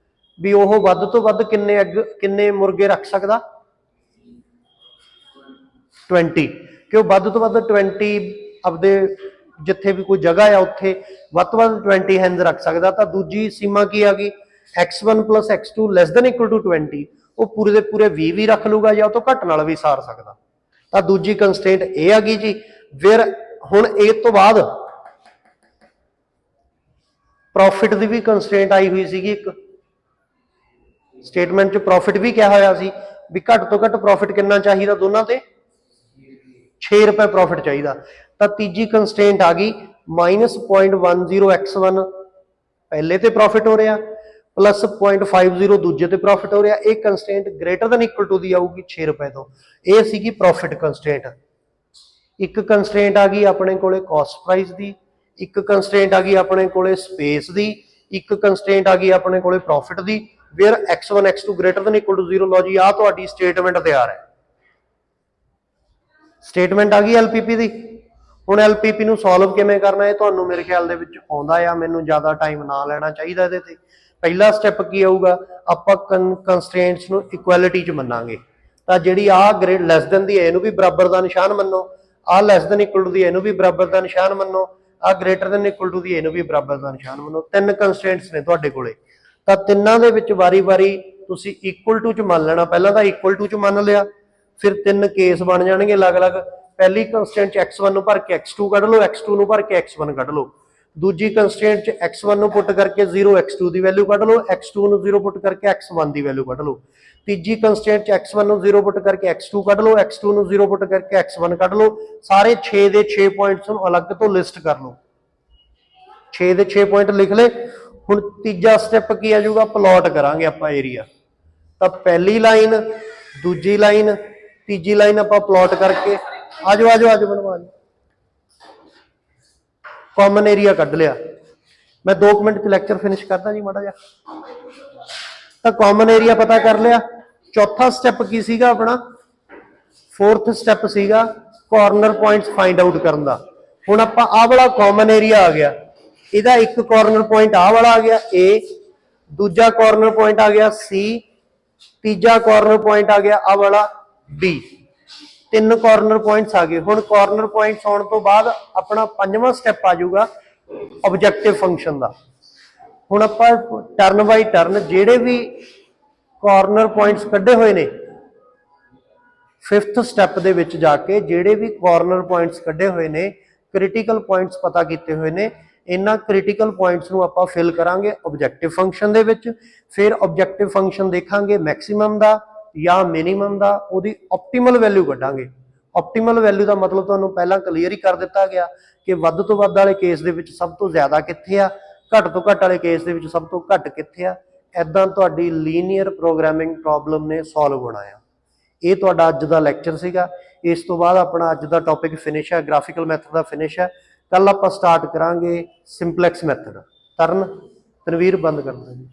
A: ਵੀ ਉਹ ਵੱਧ ਤੋਂ ਵੱਧ ਕਿੰਨੇ ਮੁਰਗੇ ਰੱਖ ਸਕਦਾ, 20, ਕਿ ਉਹ ਵੱਧ ਤੋਂ ਵੱਧ 20 ਆਪਦੇ ਜਿੱਥੇ ਵੀ ਕੋਈ ਜਗ੍ਹਾ ਆ ਉੱਥੇ ਵੱਧ ਤੋਂ ਵੱਧ 20 ਹੈਂਜ਼ ਰੱਖ ਸਕਦਾ। ਤਾਂ ਦੂਜੀ ਸੀਮਾ ਕੀ ਆ ਗਈ, x1 plus x2 less than equal to 20, ਉਹ ਪੂਰੇ ਦੇ ਪੂਰੇ 20 ਵੀ ਰੱਖ ਲੂਗਾ ਜਾਂ ਉਹ ਤੋਂ ਘੱਟ ਨਾਲ ਵੀ ਸਾਰ ਸਕਦਾ। ਤਾਂ ਦੂਜੀ ਕੰਸਟ੍ਰੇਂਟ ਇਹ ਆ ਗਈ ਜੀ। ਫਿਰ ਹੁਣ ਇਹ ਤੋਂ ਬਾਅਦ ਪ੍ਰੋਫਿਟ ਦੀ ਵੀ ਕੰਸਟ੍ਰੇਂਟ ਆਈ ਹੋਈ ਸੀਗੀ। ਇੱਕ ਸਟੇਟਮੈਂਟ 'ਚ ਪ੍ਰੋਫਿਟ ਵੀ ਕਿਹਾ ਹੋਇਆ ਸੀ ਵੀ ਘੱਟ ਤੋਂ ਘੱਟ ਪ੍ਰੋਫਿਟ ਕਿੰਨਾ ਚਾਹੀਦਾ, ਦੋਨਾਂ ਤੇ 6 ਰੁਪਏ ਪ੍ਰੋਫਿਟ ਚਾਹੀਦਾ। ਤਾਂ ਤੀਜੀ ਕੰਸਟ੍ਰੇਂਟ ਆ ਗਈ -0.10x1 ਪਹਿਲੇ ਤੇ ਪ੍ਰੋਫਿਟ ਹੋ ਰਿਹਾ ਪਲੱਸ 0.50 ਦੂਜੇ ਤੇ ਪ੍ਰੋਫਿਟ ਹੋ ਰਿਹਾ। ਇਹ ਕੰਸਟ੍ਰੇਂਟ ਗ੍ਰੇਟਰ ਦੈਨ ਇਕੁਅਲ ਟੂ ਦੀ ਆਊਗੀ 6 ਰੁਪਏ ਤੋਂ। ਇਹ ਸੀਗੀ ਪ੍ਰੋਫਿਟ ਕੰਸਟ੍ਰੇਂਟ। ਇੱਕ ਕੰਸਟ੍ਰੇਂਟ ਆ ਗਈ ਆਪਣੇ ਕੋਲੇ ਕਾਸਟ ਪ੍ਰਾਈਸ ਦੀ, ਇੱਕ ਕੰਸਟ੍ਰੇਂਟ ਆ ਗਈ ਆਪਣੇ ਕੋਲੇ ਸਪੇਸ ਦੀ, ਇੱਕ ਕੰਸਟ੍ਰੇਂਟ ਆ ਗਈ ਆਪਣੇ ਕੋਲੇ ਪ੍ਰੋਫਿਟ ਦੀ। Where x1 x2 greater than equal to 0। ਲਓ ਜੀ, ਆ ਤੁਹਾਡੀ ਸਟੇਟਮੈਂਟ ਤਿਆਰ ਹੈ। ਸਟੇਟਮੈਂਟ ਆ ਗਈ ਐਲਪੀਪੀ ਦੀ। ਹੁਣ ਐਲਪੀਪੀ ਨੂੰ ਸੋਲਵ ਕਿਵੇਂ ਕਰਨਾ ਇਹ ਤੁਹਾਨੂੰ ਮੇਰੇ ਖਿਆਲ ਦੇ ਵਿੱਚ ਆਉਂਦਾ ਆ, ਮੈਨੂੰ ਜ਼ਿਆਦਾ ਟਾਈਮ ਨਾ ਲੈਣਾ ਚਾਹੀਦਾ ਇਹਦੇ ਤੇ। ਪਹਿਲਾ ਸਟੈਪ ਕੀ ਆਊਗਾ, ਆਪਾਂ ਕੰਸਟ੍ਰੇਂਟਸ ਨੂੰ ਇਕੁਐਲਿਟੀ 'ਚ ਮੰਨਾਂਗੇ। ਤਾਂ ਜਿਹੜੀ ਆ ਗ੍ਰੇਡ ਲੈਸ ਦੈਨ ਦੀ ਇਹਨੂੰ ਵੀ ਬਰਾਬਰ ਦਾ ਨਿਸ਼ਾਨ ਮੰਨੋ, ਆ ਲੈਸ ਦੈਨ ਇਕੁਅਲ ਟੂ ਦੀ ਇਹਨੂੰ ਵੀ ਬਰਾਬਰ ਦਾ ਨਿਸ਼ਾਨ ਮੰਨੋ, ਆ ਗ੍ਰੇਟਰ ਦੈਨ ਇਕੁਅਲ ਟੂ ਦੀ ਇਹਨੂੰ ਵੀ ਬਰਾਬਰ ਦਾ ਨਿਸ਼ਾਨ ਮੰਨੋ। ਤਿੰਨ ਕੰਸਟ੍ਰੇਂਟਸ ਨੇ ਤੁਹਾਡੇ ਕੋਲੇ। ਤਾਂ ਤਿੰਨਾਂ ਦੇ ਵਿੱਚ ਵਾਰੀ-ਵਾਰੀ ਤੁਸੀਂ ਇਕੁਅਲ ਟੂ 'ਚ ਮੰਨ ਲੈਣਾ। ਪਹਿਲਾਂ ਤਾਂ ਇਕੁਅਲ ਟੂ 'ਚ ਮੰਨ ਲਿਆ, ਫਿਰ ਤਿੰਨ ਕੇਸ ਬਣ ਜਾਣਗੇ ਅਲੱਗ-ਅਲੱਗ। ਪਹਿਲੀ ਕੰਸਟ੍ਰੇਂਟ 'ਚ x1 ਨੂੰ ਭਰ ਕੇ x2 ਕੱਢ ਲਓ, x2 ਨੂੰ ਭਰ ਕੇ x1 ਕੱਢ ਲਓ। ਦੂਜੀ ਕੰਸਟ੍ਰੇਂਟ 'ਚ x1 ਨੂੰ ਪੁੱਟ ਕਰਕੇ 0 x2 ਦੀ ਵੈਲਿਊ ਕੱਢ ਲਓ, x2 ਨੂੰ 0 ਪੁੱਟ ਕਰਕੇ x1 ਦੀ ਵੈਲਿਊ ਕੱਢ ਲਓ। ਤੀਜੀ ਕੰਸਟ੍ਰੇਂਟ 'ਚ x1 ਨੂੰ 0 ਪੁੱਟ ਕਰਕੇ x2 ਕੱਢ ਲਓ, x2 ਨੂੰ 0 ਪੁੱਟ ਕਰਕੇ x1 ਕੱਢ ਲਓ। ਸਾਰੇ 6 ਦੇ 6 ਪੁਆਇੰਟਸ ਨੂੰ ਅਲੱਗ ਤੋਂ ਲਿਸਟ ਕਰ ਲਓ। 6 ਦੇ 6 ਪੁਆਇੰਟ ਲਿਖ ਲਏ। ਹੁਣ ਤੀਜਾ ਸਟੈਪ ਕੀ ਆ ਜਾਊਗਾ, ਪਲਾਟ ਕਰਾਂਗੇ ਆਪਾਂ ਏਰੀਆ। ਤਾਂ ਪਹਿਲੀ ਲਾਈਨ, ਦੂਜੀ ਲਾਈਨ, ਤੀਜੀ ਲਾਈਨ ਆਪਾਂ ਪਲਾਟ ਕਰਕੇ ਆਜੋ ਬਣਵਾ ਲਓ। ਕਾਮਨ ਏਰੀਆ ਕੱਢ ਲਿਆ। ਮੈਂ 2 ਮਿੰਟ ਚ ਲੈਕਚਰ ਫਿਨਿਸ਼ ਕਰਦਾ ਜੀ ਮਾੜਾ ਜਿਹਾ। ਤਾਂ ਕਾਮਨ ਏਰੀਆ ਪਤਾ ਕਰ ਲਿਆ। ਚੌਥਾ ਸਟੈਪ ਕੀ ਸੀਗਾ ਆਪਣਾ, ਫੋਰਥ ਸਟੈਪ ਸੀਗਾ ਕਾਰਨਰ ਪੁਆਇੰਟਸ ਫਾਈਂਡ ਆਊਟ ਕਰਨ ਦਾ। ਹੁਣ ਆਪਾਂ ਆਹ ਵਾਲਾ ਕਾਮਨ ਏਰੀਆ ਆ ਗਿਆ, ਇਹਦਾ ਇੱਕ ਕਾਰਨਰ ਪੁਆਇੰਟ ਆਹ ਵਾਲਾ ਆ ਗਿਆ A, ਦੂਜਾ ਕਾਰਨਰ ਪੁਆਇੰਟ ਆ ਗਿਆ C, ਤੀਜਾ ਕਾਰਨਰ ਪੁਆਇੰਟ ਆ ਗਿਆ ਆਹ ਵਾਲਾ B। ਤਿੰਨ ਕਾਰਨਰ ਪੁਆਇੰਟਸ ਆ ਗਏ। ਹੁਣ ਕਾਰਨਰ ਪੁਆਇੰਟਸ ਆਉਣ ਤੋਂ ਬਾਅਦ ਆਪਣਾ ਪੰਜਵਾਂ ਸਟੈਪ ਆ ਜਾਊਗਾ ਆਬਜੈਕਟਿਵ ਫੰਕਸ਼ਨ ਦਾ। ਹੁਣ ਆਪਾਂ ਟਰਨ ਬਾਈ ਟਰਨ ਜਿਹੜੇ ਵੀ ਕਾਰਨਰ ਪੁਆਇੰਟਸ ਕੱਢੇ ਹੋਏ ਨੇ, 5th ਸਟੈਪ ਦੇ ਵਿੱਚ ਜਾ ਕੇ ਜਿਹੜੇ ਵੀ ਕਾਰਨਰ ਪੁਆਇੰਟਸ ਕੱਢੇ ਹੋਏ ਨੇ, ਕ੍ਰਿਟੀਕਲ ਪੁਆਇੰਟਸ ਪਤਾ ਕੀਤੇ ਹੋਏ ਨੇ, ਇਹਨਾਂ ਕ੍ਰਿਟੀਕਲ ਪੁਆਇੰਟਸ ਨੂੰ ਆਪਾਂ ਫਿਲ ਕਰਾਂਗੇ ਆਬਜੈਕਟਿਵ ਫੰਕਸ਼ਨ ਦੇ ਵਿੱਚ। ਫਿਰ ਆਬਜੈਕਟਿਵ ਫੰਕਸ਼ਨ ਦੇਖਾਂਗੇ ਮੈਕਸਿਮਮ ਦਾ ਜਾਂ ਮਿਨੀਮਮ ਦਾ, ਉਹਦੀ ਆਪਟੀਮਲ ਵੈਲਿਊ ਕੱਢਾਂਗੇ। ਆਪਟੀਮਲ ਵੈਲਿਊ ਦਾ ਮਤਲਬ ਤੁਹਾਨੂੰ ਪਹਿਲਾਂ ਕਲੀਅਰ ਹੀ ਕਰ ਦਿੱਤਾ ਗਿਆ ਕਿ ਵੱਧ ਤੋਂ ਵੱਧ ਵਾਲੇ ਕੇਸ ਦੇ ਵਿੱਚ ਸਭ ਤੋਂ ਜ਼ਿਆਦਾ ਕਿੱਥੇ ਆ, ਘੱਟ ਤੋਂ ਘੱਟ ਵਾਲੇ ਕੇਸ ਦੇ ਵਿੱਚ ਸਭ ਤੋਂ ਘੱਟ ਕਿੱਥੇ ਆ। ਐਦਾਂ ਤੁਹਾਡੀ ਲੀਨੀਅਰ ਪ੍ਰੋਗਰਾਮਿੰਗ ਪ੍ਰੋਬਲਮ ਨੇ ਸੋਲਵ ਹੋਣਾ ਆ। ਇਹ ਤੁਹਾਡਾ ਅੱਜ ਦਾ ਲੈਕਚਰ ਸੀਗਾ। ਇਸ ਤੋਂ ਬਾਅਦ ਆਪਣਾ ਅੱਜ ਦਾ ਟੌਪਿਕ ਫਿਨਿਸ਼ ਹੈ, ਗ੍ਰਾਫਿਕਲ ਮੈਥਡ ਦਾ ਫਿਨਿਸ਼ ਹੈ। ਕੱਲ ਆਪਾਂ ਸਟਾਰਟ ਕਰਾਂਗੇ ਸਿੰਪਲੈਕਸ ਮੈਥਡ। ਤਨਵੀਰ ਬੰਦ ਕਰ ਦਿਓ ਜੀ।